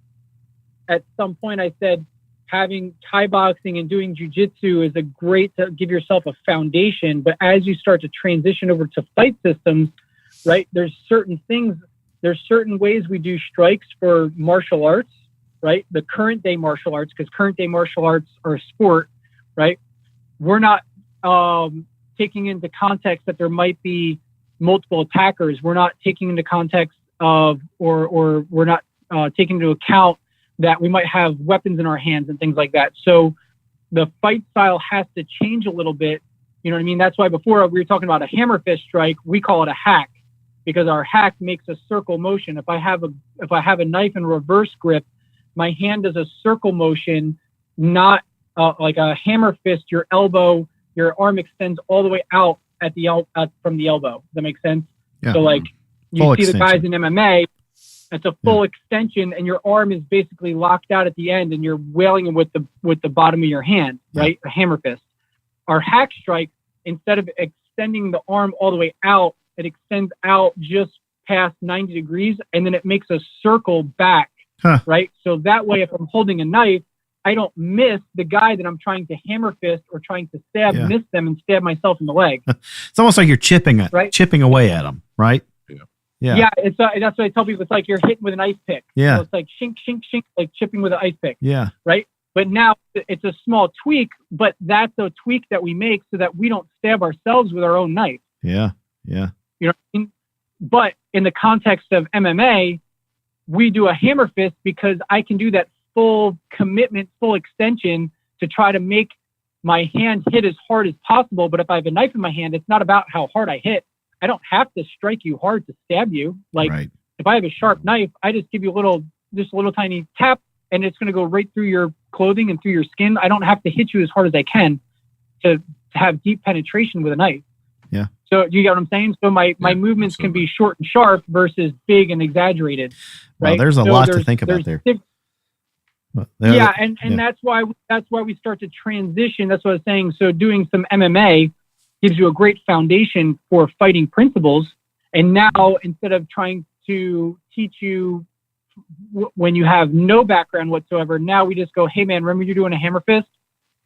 at some point I said having Thai boxing and doing jiu-jitsu is a great to give yourself a foundation. But as you start to transition over to fight systems, right, there's certain ways we do strikes for martial arts, right? The current day martial arts, because current day martial arts are a sport, right? We're not taking into context that there might be multiple attackers. We're not taking into context of, or we're not taking into account that we might have weapons in our hands and things like that. So the fight style has to change a little bit. You know what I mean? That's why before we were talking about a hammer fist strike, we call it a hack, because our hack makes a circle motion. If I have a knife in reverse grip, my hand does a circle motion, not like a hammer fist. Your arm extends all the way out from the elbow. Does that make sense? Yeah. So like you full see extension. The guys in MMA, it's a full extension, and your arm is basically locked out at the end, and you're wailing with the bottom of your hand, right? A hammer fist. Our hack strike, instead of extending the arm all the way out, it extends out just past 90 degrees, and then it makes a circle back, right? So that way, if I'm holding a knife, I don't miss the guy that I'm trying to hammer fist or trying to stab, miss them and stab myself in the leg. It's almost like you're chipping away at them, right? Yeah. It's that's what I tell people. It's like you're hitting with an ice pick. Yeah. So it's like shink, shink, shink, like chipping with an ice pick. Yeah. Right. But now it's a small tweak, but that's a tweak that we make so that we don't stab ourselves with our own knife. Yeah. Yeah. You know what I mean? But in the context of MMA, we do a hammer fist because I can do that full commitment, full extension to try to make my hand hit as hard as possible. But if I have a knife in my hand, it's not about how hard I hit. I don't have to strike you hard to stab you. Like if I have a sharp knife, I just give you a little tiny tap, and it's going to go right through your clothing and through your skin. I don't have to hit you as hard as I can to have deep penetration with a knife. Yeah. So you get what I'm saying? So my movements can be short and sharp versus big and exaggerated. Right? Well, there's a lot to think about there. And that's why we start to transition. That's what I was saying. So doing some MMA gives you a great foundation for fighting principles. And now, instead of trying to teach you when you have no background whatsoever, now we just go, hey man, remember you're doing a hammer fist?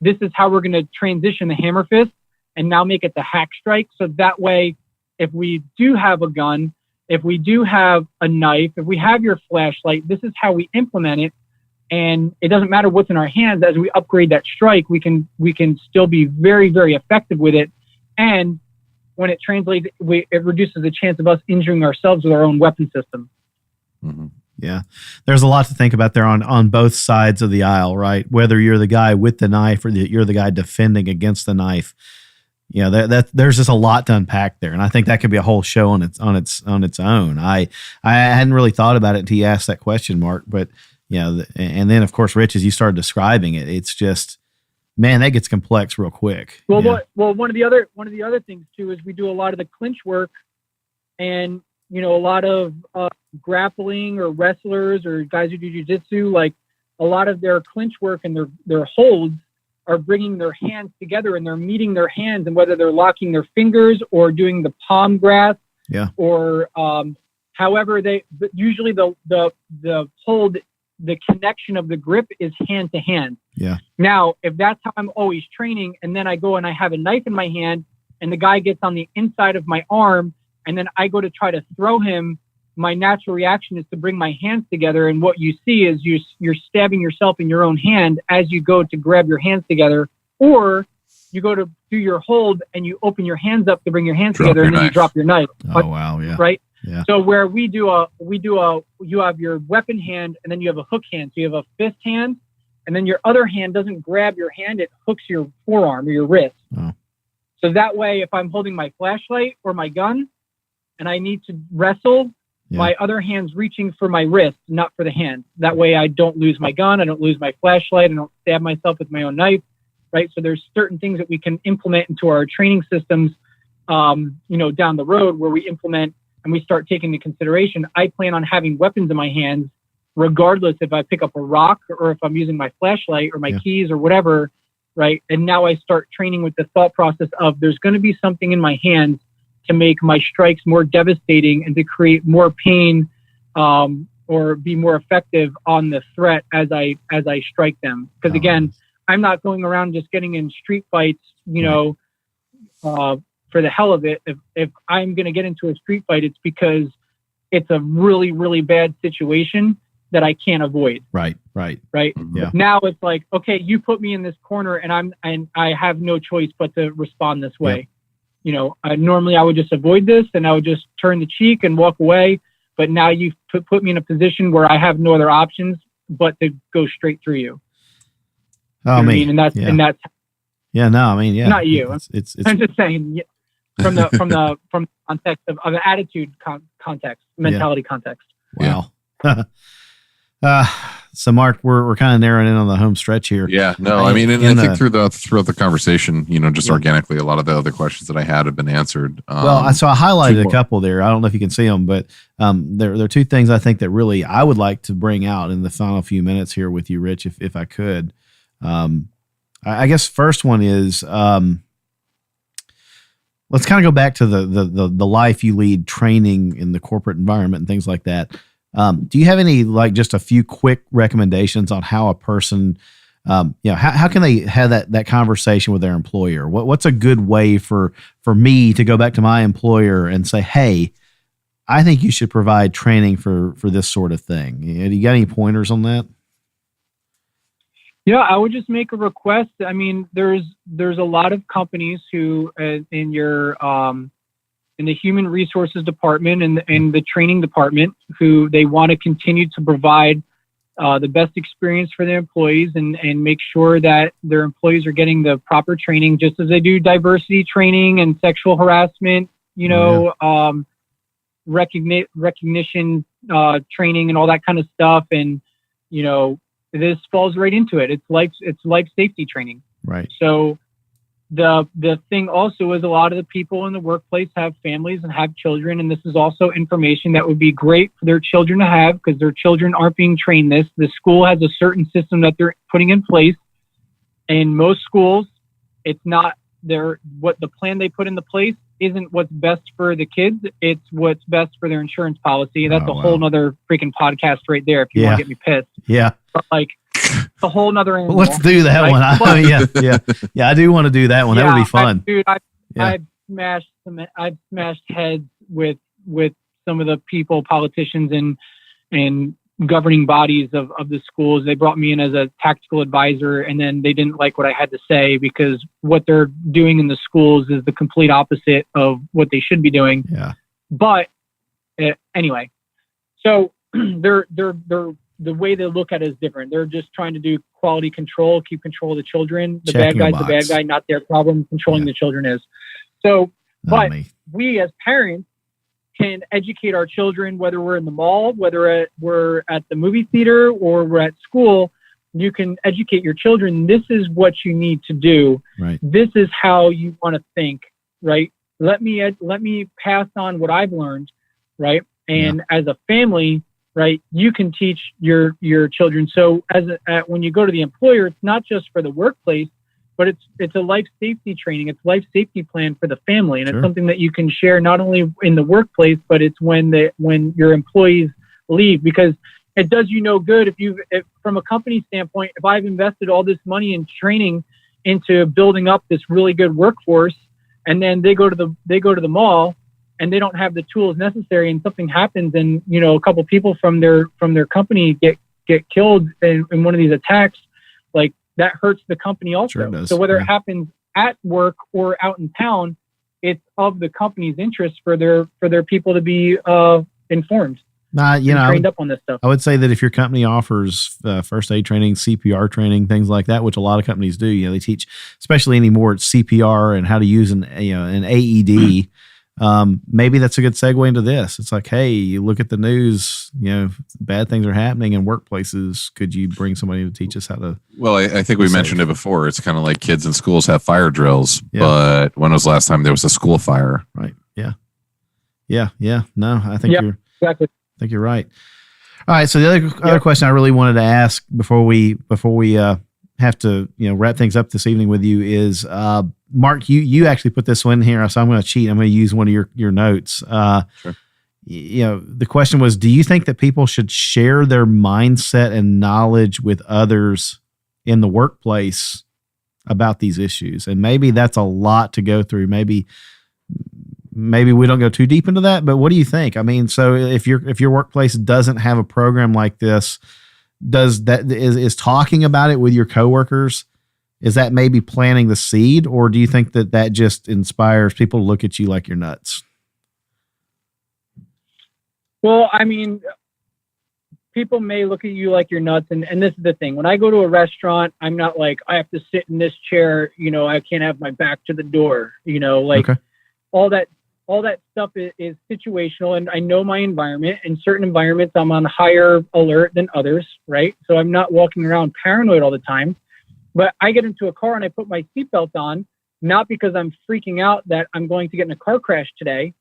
This is how we're going to transition the hammer fist and now make it the hack strike. So that way, if we do have a gun, if we do have a knife, if we have your flashlight, this is how we implement it. And it doesn't matter what's in our hands. As we upgrade that strike, we can still be very, very effective with it. And when it translates, it reduces the chance of us injuring ourselves with our own weapon system. Mm-hmm. Yeah. There's a lot to think about there on both sides of the aisle, right? Whether you're the guy with the knife or you're the guy defending against the knife. Yeah, there's just a lot to unpack there. And I think that could be a whole show on its own. I hadn't really thought about it until you asked that question, Mark, but and then of course, Rich, as you started describing it, it's just, man, that gets complex real quick. Well, one of the other things too is we do a lot of the clinch work, and a lot of grappling or wrestlers or guys who do jiu-jitsu, like a lot of their clinch work and their holds are bringing their hands together and they're meeting their hands, and whether they're locking their fingers or doing the palm grasp, or however but usually the hold, the connection of the grip is hand to hand. Yeah. Now, if that's how I'm always training, and then I go and I have a knife in my hand and the guy gets on the inside of my arm, and then I go to try to throw him, my natural reaction is to bring my hands together. And what you see is you're stabbing yourself in your own hand as you go to grab your hands together, or you go to do your hold and you open your hands up to bring your hands together, and then you drop your knife. Oh, wow. Yeah. Right. Yeah. So where you have your weapon hand and then you have a hook hand. So you have a fist hand, and then your other hand doesn't grab your hand. It hooks your forearm or your wrist. Oh. So that way, if I'm holding my flashlight or my gun and I need to wrestle, my other hand's reaching for my wrist, not for the hand. That way I don't lose my gun. I don't lose my flashlight. I don't stab myself with my own knife. Right. So there's certain things that we can implement into our training systems, down the road, where we implement and we start taking into consideration. I plan on having weapons in my hands, regardless if I pick up a rock or if I'm using my flashlight or my keys or whatever. Right. And now I start training with the thought process of there's going to be something in my hands to make my strikes more devastating and to create more pain, or be more effective on the threat as I strike them. Because again, I'm not going around just getting in street fights, for the hell of it. If I'm going to get into a street fight, it's because it's a really, really bad situation that I can't avoid. Right. Yeah. Now it's like, okay, you put me in this corner and I have no choice but to respond this way. Yep. Normally I would just avoid this and I would just turn the cheek and walk away. But now you've put me in a position where I have no other options but to go straight through you. Oh, I mean, and that's not you. It's I'm just saying from the context of an attitude context, mentality context. Wow. So Mark, we're kind of narrowing in on the home stretch here. Yeah, no, I think throughout the convershout just organically, a lot of the other questions that I had have been answered. So I highlighted a couple there. I don't know if you can see them, but there are two things I think that really I would like to bring out in the final few minutes here with you, Rich, if I could. I guess first one is let's kind of go back to the life you lead, training in the corporate environment and things like that. Do you have any, just a few quick recommendations on how a person, how can they have that conversation with their employer? What's a good way for me to go back to my employer and say, hey, I think you should provide training for this sort of thing? Do you got any pointers on that? Yeah, I would just make a request. I mean, there's a lot of companies who in the human resources department and in the training department who they want to continue to provide the best experience for their employees and make sure that their employees are getting the proper training, just as they do diversity training and sexual harassment, recognition training and all that kind of stuff. And, this falls right into it. It's life safety training. Right. So the thing also is a lot of the people in the workplace have families and have children. And this is also information that would be great for their children to have because their children aren't being trained this. The school has a certain system that they're putting in place. In most schools, it's not what the plan they put into place isn't what's best for the kids. It's what's best for their insurance policy. That's a whole nother freaking podcast right there. If you want to get me pissed. Yeah. But it's a whole nother animal. Let's do that one. Yeah. I do want to do that one. That would be fun. I've smashed heads with some of the politicians and governing bodies of the schools. They brought me in as a tactical advisor, and then they didn't like what I had to say because what they're doing in the schools is the complete opposite of what they should be doing. Yeah. But anyway, so they're the way they look at it is different. They're just trying to do quality control, keep control of the children. The bad guy's the bad guy, not their problem. Controlling the children is. So, but we as parents can educate our children, whether we're in the mall, whether we're at the movie theater or we're at school. You can educate your children. This is what you need to do. Right. This is how you want to think. Right. Let me pass on what I've learned. Right. And as a family, right, you can teach your children. So when you go to the employer, it's not just for the workplace. but it's a life safety training. It's life safety plan for the family, and Sure. it's something that you can share not only in the workplace, but it's when your employees leave, because it does you no good if from a company standpoint, if I've invested all this money in training into building up this really good workforce, and then they go to the mall and they don't have the tools necessary, and something happens, and a couple people from their company get killed in one of these attacks, like that hurts the company also. Sure does. So whether Yeah. it happens at work or out in town, it's of the company's interest for their people to be informed. Nah, Trained up on this stuff. I would say that if your company offers first aid training, CPR training, things like that, which a lot of companies do, they teach, especially anymore, it's CPR and how to use an AED. Maybe that's a good segue into this. It's like, hey, you look at the news, bad things are happening in workplaces. Could you bring somebody to teach us how to? Well, I think we mentioned it before. It's kind of like kids in schools have fire drills, Yeah. but when was the last time there was a school fire? Right. Yeah. Yeah. No, I think Exactly. I think you're right. All right. So the other question I really wanted to ask before we have to wrap things up this evening with you is Mark. You actually put this one here, so I'm going to cheat. I'm going to use one of your notes. Sure. The question was: do you think that people should share their mindset and knowledge with others in the workplace about these issues? And maybe that's a lot to go through. Maybe we don't go too deep into that, but what do you think? I mean, so if your workplace doesn't have a program like this, is talking about it with your coworkers, is that maybe planting the seed, or do you think that just inspires people to look at you like you're nuts? Well, I mean, people may look at you like you're nuts, and this is the thing. When I go to a restaurant, I'm not like, I have to sit in this chair, I can't have my back to the door, Okay. all that stuff is situational, and I know my environment. In certain environments, I'm on higher alert than others, right? So I'm not walking around paranoid all the time, but I get into a car and I put my seatbelt on, not because I'm freaking out that I'm going to get in a car crash today,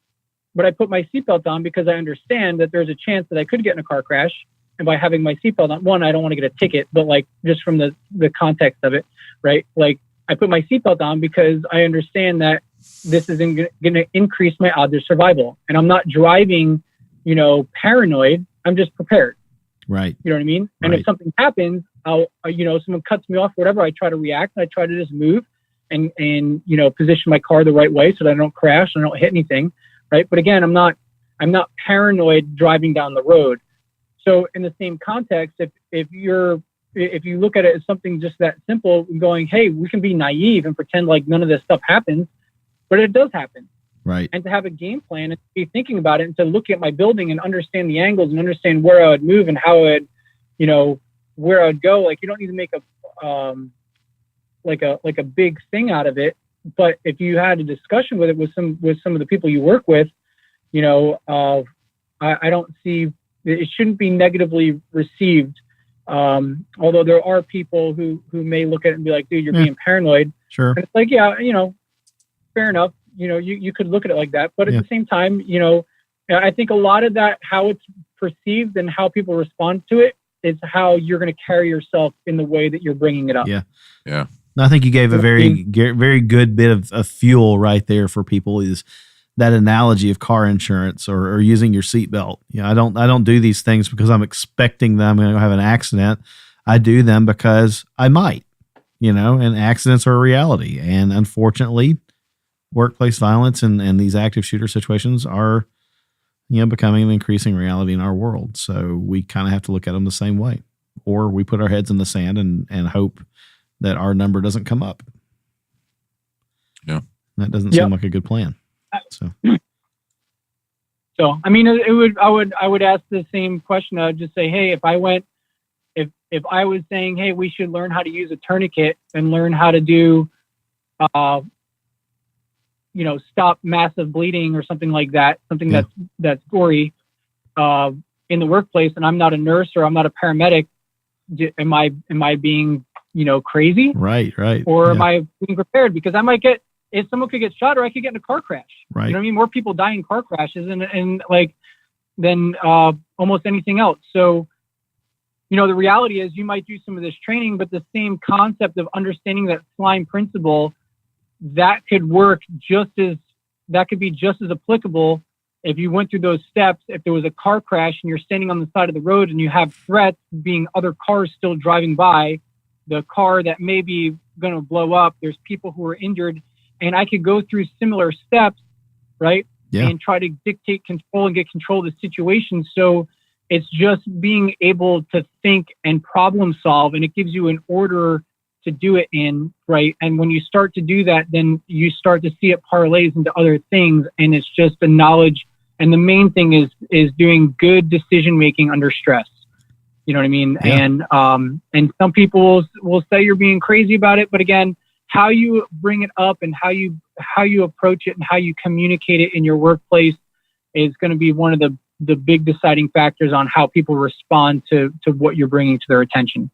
but I put my seatbelt on because I understand that there's a chance that I could get in a car crash. And by having my seatbelt on, one, I don't want to get a ticket, but like just from the context of it, right? Like I put my seatbelt on because I understand that this is going to increase my odds of survival. And I'm not driving, paranoid. I'm just prepared. Right. You know what I mean? And Right. if something happens, someone cuts me off, whatever, I try to react. And I try to just move and position my car the right way so that I don't crash and I don't hit anything. Right. But again, I'm not paranoid driving down the road. So in the same context, if you look at it as something just that simple, going, hey, we can be naive and pretend like none of this stuff happens, but it does happen. Right. And to have a game plan and be thinking about it, and to look at my building and understand the angles and understand where I would move and how I would, where I would go. Like, you don't need to make a big thing out of it. But if you had a discussion with it with some of the people you work with, I don't see, it shouldn't be negatively received. Although there are people who may look at it and be like, dude, you're being paranoid. Sure. And it's like, fair enough. You could look at it like that, but at the same time, I think a lot of that, how it's perceived and how people respond to it, is how you're going to carry yourself in the way that you're bringing it up. Yeah. Yeah. I think you gave a very good bit of fuel right there for people, is that analogy of car insurance or using your seatbelt. I don't do these things because I'm expecting that I'm going to have an accident. I do them because I might, and accidents are a reality. And unfortunately, workplace violence and these active shooter situations are, becoming an increasing reality in our world. So we kind of have to look at them the same way, or we put our heads in the sand and hope that our number doesn't come up. Yeah. That doesn't seem like a good plan. So I mean, I would ask the same question. I would just say, hey, if I was saying, hey, we should learn how to use a tourniquet and learn how to do, stop massive bleeding or something like that, something that's gory, in the workplace, and I'm not a nurse or I'm not a paramedic, am I being, crazy? Right. Or am I being prepared? Because I might get, if someone could get shot, or I could get in a car crash. Right. You know what I mean? More people die in car crashes than almost anything else. So the reality is you might do some of this training, but the same concept of understanding that slime principle, that could be just as applicable if you went through those steps. If there was a car crash and you're standing on the side of the road and you have threats being other cars still driving by, the car that may be going to blow up, there's people who are injured, and I could go through similar steps, right? Yeah. And try to dictate control and get control of the situation. So it's just being able to think and problem solve, and it gives you an order to do it in, right? And when you start to do that, then you start to see it parlays into other things, and it's just the knowledge. And the main thing is doing good decision making under stress. You know what I mean? Yeah. And some people will say you're being crazy about it, but again, how you bring it up and how you approach it and how you communicate it in your workplace is going to be one of the big deciding factors on how people respond to what you're bringing to their attention.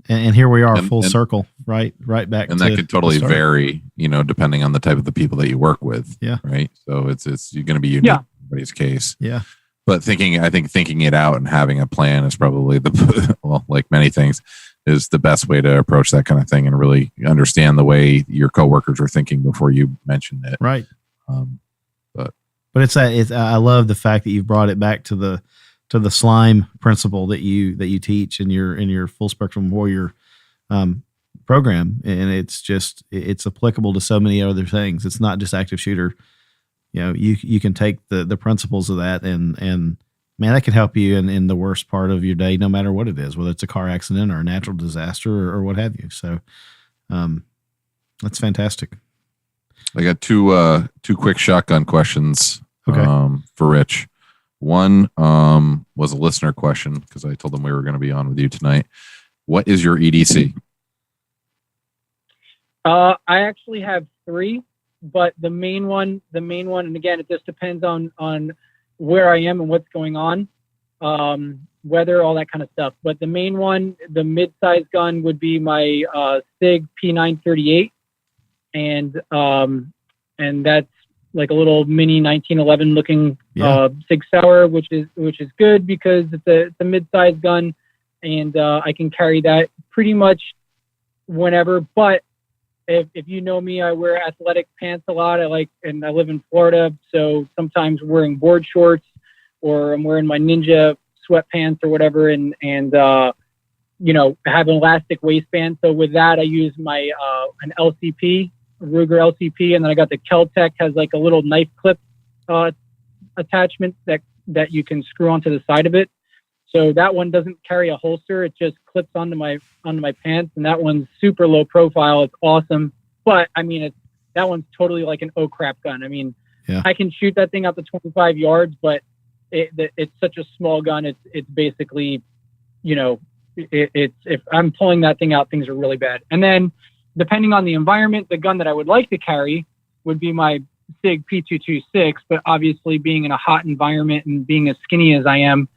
And here we are, full circle, right back. And that could totally vary, depending on the type of the people that you work with. Yeah. Right. So it's you're going to be unique in everybody's case. Yeah. But thinking it out and having a plan is probably like many things, is the best way to approach that kind of thing and really understand the way your coworkers are thinking before you mention it. Right. But I love the fact that you've brought it back to the slime principle that you teach in your full spectrum warrior program. And it's applicable to so many other things. It's not just active shooter. You can take the principles of that and man, that could help you in the worst part of your day, no matter what it is, whether it's a car accident or a natural disaster or what have you. So, that's fantastic. I got two quick shotgun questions Okay. For Rich. One was a listener question because I told them we were going to be on with you tonight. What is your EDC? I actually have 3, but the main one, and again, it just depends on where I am and what's going on, weather, all that kind of stuff. But the main one, the mid-size gun, would be my SIG P938, and that's like a little mini 1911 looking Sig Sauer, which is good because it's a mid-size gun, and I can carry that pretty much whenever. But if you know me, I wear athletic pants a lot. And I live in Florida, so sometimes wearing board shorts, or I'm wearing my ninja sweatpants or whatever, and have an elastic waistband. So with that, I use my an LCP, a Ruger LCP, and then I got the Kel-Tec, has like a little knife clip attachment that you can screw onto the side of it. So that one doesn't carry a holster; it just clips onto my pants, and that one's super low profile. It's awesome, but I mean, that one's totally like an oh crap gun. I mean, I can shoot that thing out to 25 yards, but it's such a small gun. It's basically, it's if I'm pulling that thing out, things are really bad. And then, depending on the environment, the gun that I would like to carry would be my SIG P226. But obviously, being in a hot environment and being as skinny as I am,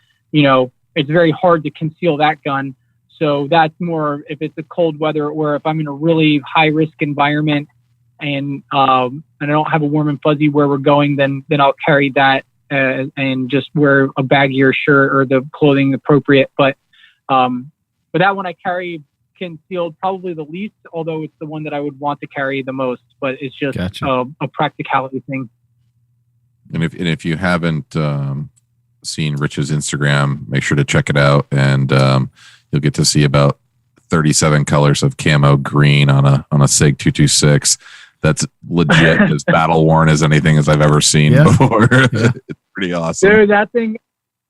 it's very hard to conceal that gun. So that's more if it's a cold weather, or if I'm in a really high risk environment and I don't have a warm and fuzzy where we're going, then I'll carry that and just wear a baggier shirt or the clothing appropriate. But that one I carry concealed probably the least, although it's the one that I would want to carry the most. But it's just a practicality thing. And if you haven't seen Rich's Instagram, make sure to check it out, and you'll get to see about 37 colors of camo green on a SIG 226. That's legit as battle worn as anything as I've ever seen before. Yeah. It's pretty awesome. Dude, that thing,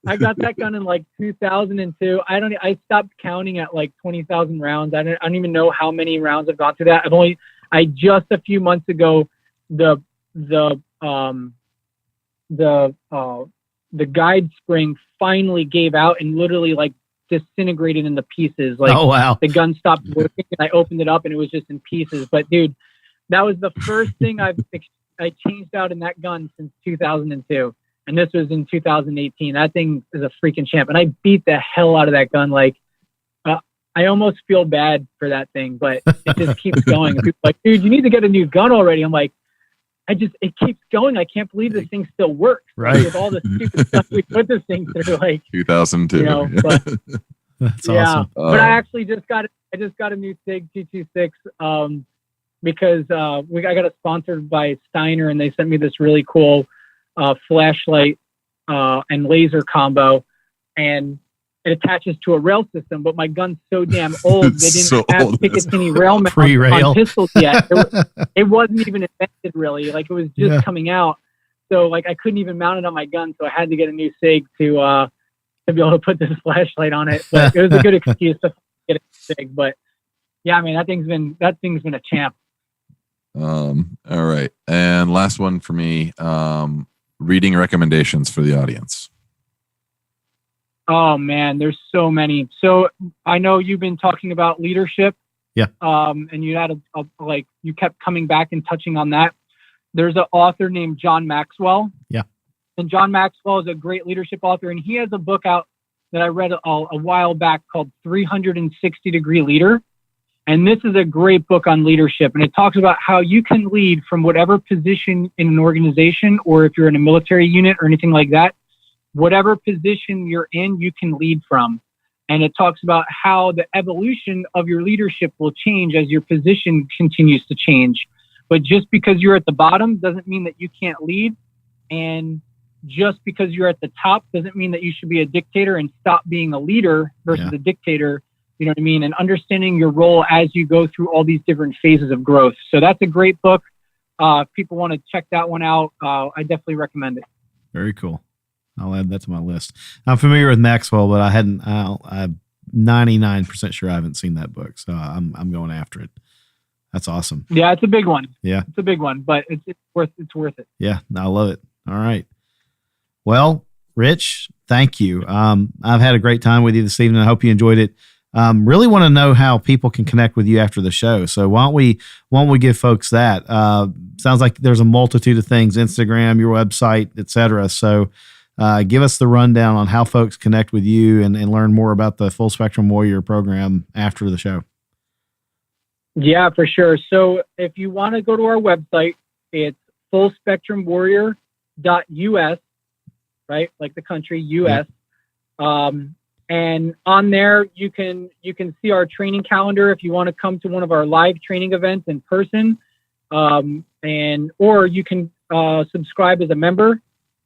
I got that gun in like 2002. I stopped counting at like 20,000 rounds. I don't even know how many rounds I've got to that. I just a few months ago, the guide spring finally gave out and literally like disintegrated into pieces. Like, oh wow, the gun stopped working and I opened it up and it was just in pieces. But dude, that was the first thing I changed out in that gun since 2002. And this was in 2018. That thing is a freaking champ. And I beat the hell out of that gun. Like, I almost feel bad for that thing, but it just keeps going. People are like, dude, you need to get a new gun already. I'm like, it keeps going. I can't believe this thing still works. Right. With all the stupid stuff we put this thing through, like 2002. But That's Yeah, awesome. but I actually just got a new SIG 226 because I got it sponsored by Steiner, and they sent me this really cool flashlight and laser combo, and it attaches to a rail system. But my gun's so damn old, they didn't have Picatinny rail mounts on pistols yet. It wasn't even invented really, like it was just coming out. So like I couldn't even mount it on my gun, so I had to get a new SIG to be able to put this flashlight on it. But it was a good excuse to get a SIG. But yeah, I mean that thing's been a champ. All right, and last one for me. Reading recommendations for the audience. Oh man, there's so many. So I know you've been talking about leadership. Yeah. And you had you kept coming back and touching on that. There's an author named John Maxwell. Yeah. And John Maxwell is a great leadership author, and he has a book out that I read a while back called 360 Degree Leader. And this is a great book on leadership. And it talks about how you can lead from whatever position in an organization, or if you're in a military unit or anything like that, whatever position you're in, you can lead from. And it talks about how the evolution of your leadership will change as your position continues to change. But just because you're at the bottom doesn't mean that you can't lead. And just because you're at the top doesn't mean that you should be a dictator and stop being a leader versus a dictator. You know what I mean? And understanding your role as you go through all these different phases of growth. So that's a great book. If people want to check that one out, I definitely recommend it. Very cool. I'll add that to my list. I'm familiar with Maxwell, but I'm 99% sure I haven't seen that book. So I'm going after it. That's awesome. Yeah, it's a big one. Yeah. It's a big one, but it's worth it. Yeah, I love it. All right. Well, Rich, thank you. I've had a great time with you this evening. I hope you enjoyed it. Really want to know how people can connect with you after the show. So why don't we give folks that? Sounds like there's a multitude of things, Instagram, your website, etc. So give us the rundown on how folks connect with you and learn more about the Full Spectrum Warrior program after the show. Yeah, for sure. So if you want to go to our website, it's fullspectrumwarrior.us, right? Like the country, US. Yeah. And on there, you can see our training calendar if you want to come to one of our live training events in person, or you can subscribe as a member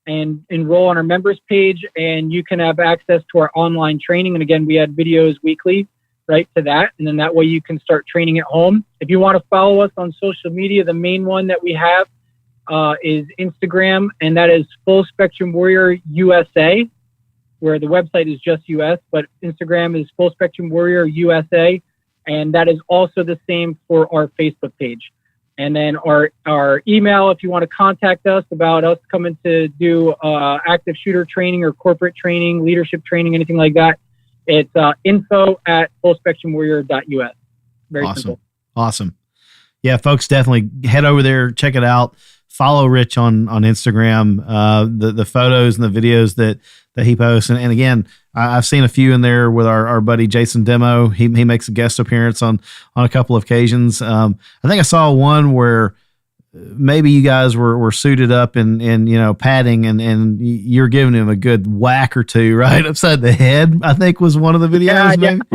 and enroll on our members page, and you can have access to our online training. And again, we add videos weekly, right, to that, and then that way you can start training at home. If you want to follow us on social media, the main one that we have is Instagram, and that is Full Spectrum Warrior USA, where the website is just US, but Instagram is Full Spectrum Warrior USA, and that is also the same for our Facebook page. And then our email, if you want to contact us about us coming to do active shooter training or corporate training, leadership training, anything like that, it's info@fullspectrumwarrior.us. Very awesome. simple. Awesome. Yeah, folks, definitely head over there, check it out. Follow Rich on Instagram, the photos and the videos that he posts. And again, I've seen a few in there with our buddy Jason Demo. He makes a guest appearance on a couple of occasions. I think I saw one where maybe you guys were suited up in padding and you're giving him a good whack or two right upside the head, I think was one of the videos.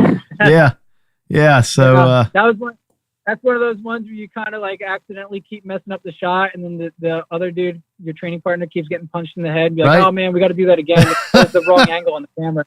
Yeah. So that was one. That's one of those ones where you kind of like accidentally keep messing up the shot, and then the other dude, your training partner, keeps getting punched in the head. And be like, right. Oh man, we got to do that again. It's the wrong angle on the camera.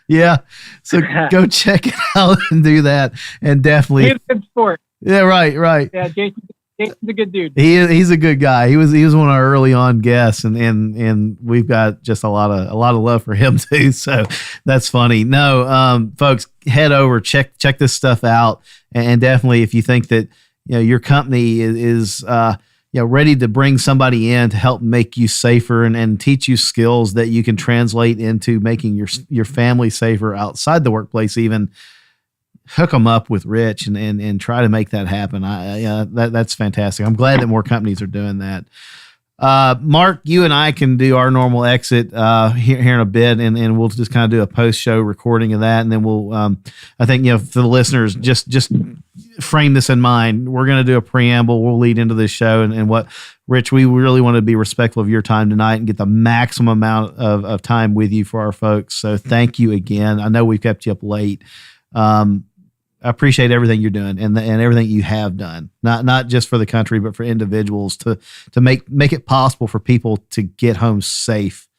Yeah. So go check it out and do that, and definitely. He's a good sport. Yeah. Right. Yeah, Jason's a good dude. He's a good guy. He was one of our early on guests, and we've got just a lot of love for him too. So that's funny. No, folks, head over, check this stuff out, and definitely if you think that your company is ready to bring somebody in to help make you safer and teach you skills that you can translate into making your family safer outside the workplace, even. Hook them up with Rich and try to make that happen. That's fantastic. I'm glad that more companies are doing that. Mark, you and I can do our normal exit here in a bit, and we'll just kind of do a post-show recording of that, and then we'll. I think for the listeners, just frame this in mind. We're going to do a preamble. We'll lead into this show, and what, Rich, we really want to be respectful of your time tonight and get the maximum amount of time with you for our folks. So thank you again. I know we've kept you up late. I appreciate everything you're doing and everything you have done, not just for the country, but for individuals to make it possible for people to get home safe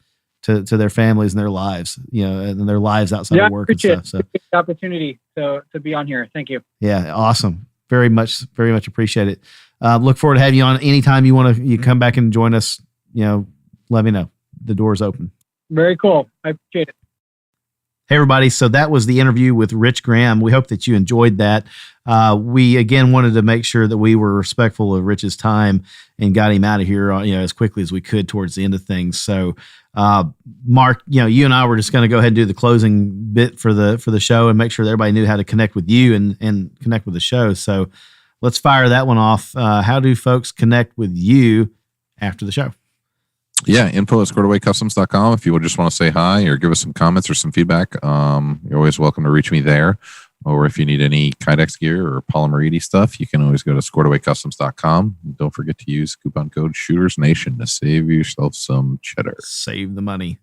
to their families and their lives, and their lives outside of work and stuff. So the opportunity to be on here. Thank you. Yeah. Awesome. Very much appreciate it. Look forward to having you on anytime you come back and join us. Let me know. The door's open. Very cool. I appreciate it. Hey, everybody. So that was the interview with Rich Graham. We hope that you enjoyed that. We, again, wanted to make sure that we were respectful of Rich's time and got him out of here as quickly as we could towards the end of things. So, Mark, you and I were just going to go ahead and do the closing bit for the show and make sure that everybody knew how to connect with you and connect with the show. So let's fire that one off. How do folks connect with you after the show? Yeah, info@squaredawaycustoms.com. If you would just want to say hi or give us some comments or some feedback, you're always welcome to reach me there. Or if you need any Kydex gear or Polymeridi stuff, you can always go to squaredawaycustoms.com. Don't forget to use coupon code ShootersNation to save yourself some cheddar. Save the money.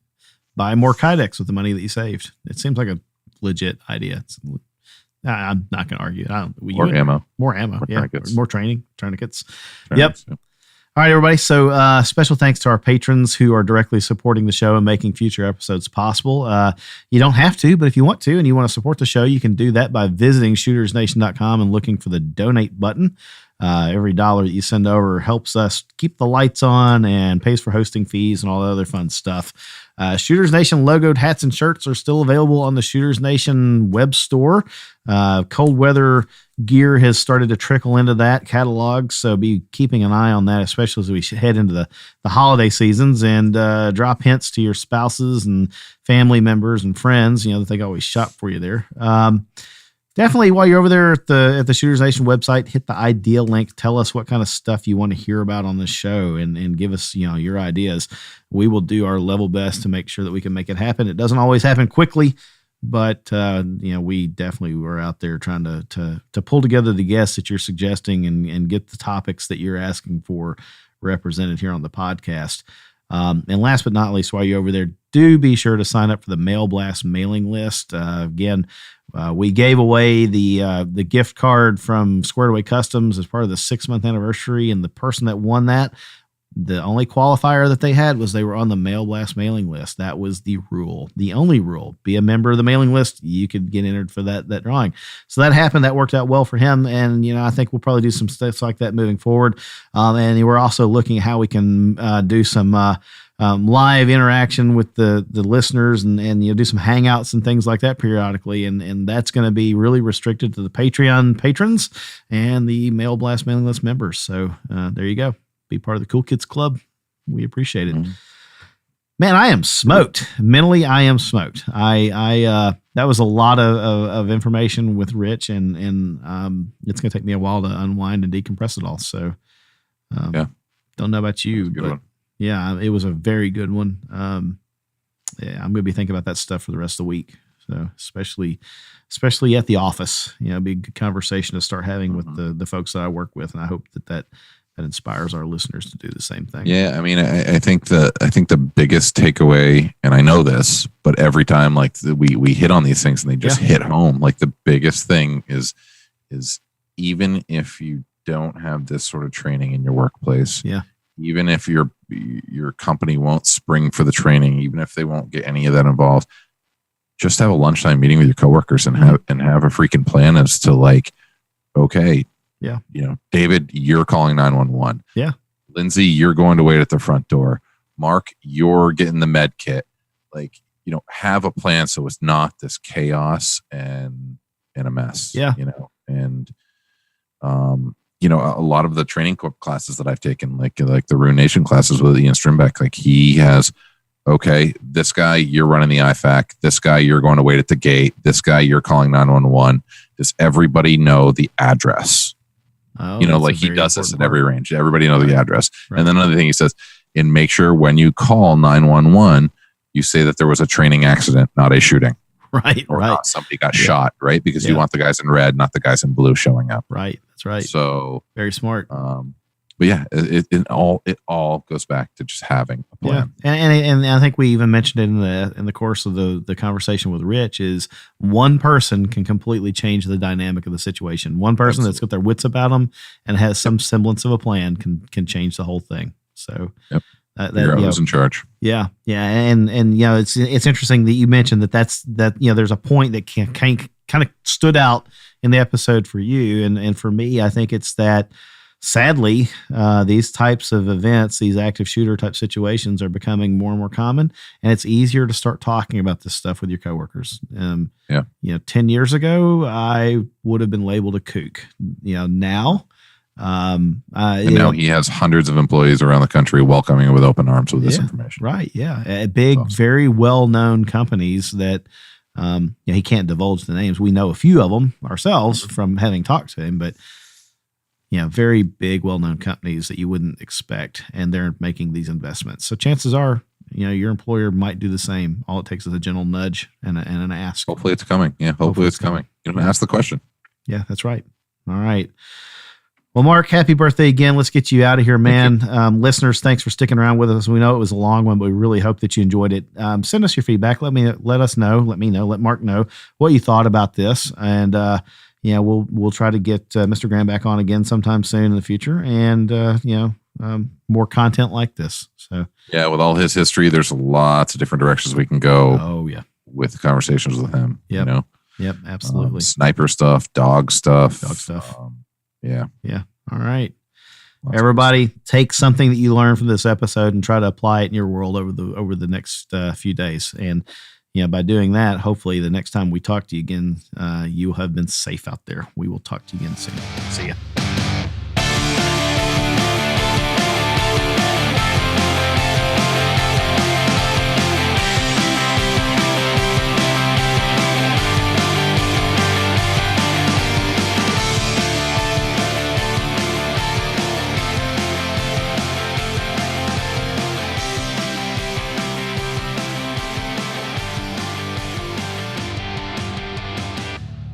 Buy more Kydex with the money that you saved. It seems like a legit idea. I'm not going to argue. More ammo. More ammo. More tourniquets. More tourniquets. Yep. Yeah. All right, everybody. So special thanks to our patrons who are directly supporting the show and making future episodes possible. You don't have to, but if you want to and you want to support the show, you can do that by visiting shootersnation.com and looking for the donate button. Every dollar that you send over helps us keep the lights on and pays for hosting fees and all the other fun stuff. Shooters Nation logoed hats and shirts are still available on the Shooters Nation web store. Cold weather gear has started to trickle into that catalog, so be keeping an eye on that, especially as we head into the holiday seasons, and drop hints to your spouses and family members and friends, that they always shop for you there. Definitely, while you're over there at the Shooters Nation website, hit the idea link. Tell us what kind of stuff you want to hear about on the show, and give us your ideas. We will do our level best to make sure that we can make it happen. It doesn't always happen quickly, but we definitely were out there trying to pull together the guests that you're suggesting and get the topics that you're asking for represented here on the podcast. And last but not least, while you're over there, do be sure to sign up for the Mail Blast mailing list. Again, we gave away the gift card from Squared Away Customs as part of the 6-month anniversary, and the person that won that, the only qualifier that they had was they were on the Mail Blast mailing list. That was the rule, the only rule. Be a member of the mailing list, you could get entered for that drawing. So that happened. That worked out well for him, and I think we'll probably do some stuff like that moving forward. And we're also looking at how we can do some live interaction with the listeners and do some hangouts and things like that periodically, and that's going to be really restricted to the Patreon patrons and the Mail Blast mailing list members. So there you go. Be part of the Cool Kids Club. We appreciate it. Mm-hmm. Man, I am smoked. Mentally, I am smoked. I that was a lot of information with Rich, and it's going to take me a while to unwind and decompress it all. So don't know about you, but yeah, it was a very good one. I'm going to be thinking about that stuff for the rest of the week. So especially at the office, it'd be a good conversation to start having with the folks that I work with, and I hope that inspires our listeners to do the same thing. Yeah, I mean, I think the biggest takeaway, and I know this, but every time we hit on these things and they just hit home. Like the biggest thing is even if you don't have this sort of training in your workplace, even if your company won't spring for the training, even if they won't get any of that involved, just have a lunchtime meeting with your coworkers and have a freaking plan as to okay. Yeah. David, you're calling 911. Yeah. Lindsay, you're going to wait at the front door. Mark, you're getting the med kit. Have a plan so it's not this chaos and a mess. Yeah. And a lot of the training classes that I've taken, like the Rune Nation classes with Ian Strimbeck, he has, okay, this guy, you're running the IFAC. This guy, you're going to wait at the gate. This guy, you're calling 911. Does everybody know the address? Oh, he does this at every range. Everybody knows the address. Right. And then another thing he says, and make sure when you call 911, you say that there was a training accident, not a shooting. Right. Or Right. not somebody got shot, right? Because Yeah. you want the guys in red, not the guys in blue showing up. Right. That's right. So Very smart. but yeah, it all goes back to just having a plan. Yeah. And I think we even mentioned it in the course of the conversation with Rich is one person can completely change the dynamic of the situation. One person that's got their wits about them and has some semblance of a plan can change the whole thing. So Yep. You're who's in charge. Yeah. Yeah. And it's interesting that you mentioned that there's a point that kind of stood out in the episode for you. And for me, I think it's that sadly, these types of events, these active shooter type situations are becoming more and more common, and it's easier to start talking about this stuff with your coworkers. 10 years ago, I would have been labeled a kook. Now, now he has hundreds of employees around the country welcoming him with open arms with this information. Right. Yeah. Big, awesome. Very well-known companies that, he can't divulge the names. We know a few of them ourselves from having talked to him, but very big, well-known companies that you wouldn't expect, and they're making these investments. So chances are, your employer might do the same. All it takes is a gentle nudge and an ask. Hopefully it's coming. Yeah. Hopefully it's coming. You don't ask the question. Yeah, that's right. All right. Well, Mark, happy birthday again. Let's get you out of here, man. Listeners, thanks for sticking around with us. We know it was a long one, but we really hope that you enjoyed it. Send us your feedback. Let Mark know what you thought about this. And, we'll try to get Mr. Graham back on again sometime soon in the future, and more content like this. So yeah, with all his history, there's lots of different directions we can go. Oh yeah, with conversations with him. Yep. Yep. Absolutely. Sniper stuff, dog stuff. Yeah. All right. Everybody, take something that you learned from this episode and try to apply it in your world over the next few days. And by doing that, hopefully the next time we talk to you again, you will have been safe out there. We will talk to you again soon. See ya.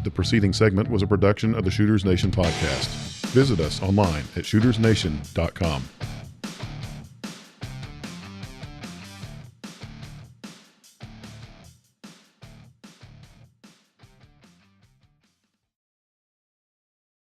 The preceding segment was a production of the Shooters Nation podcast. Visit us online at shootersnation.com.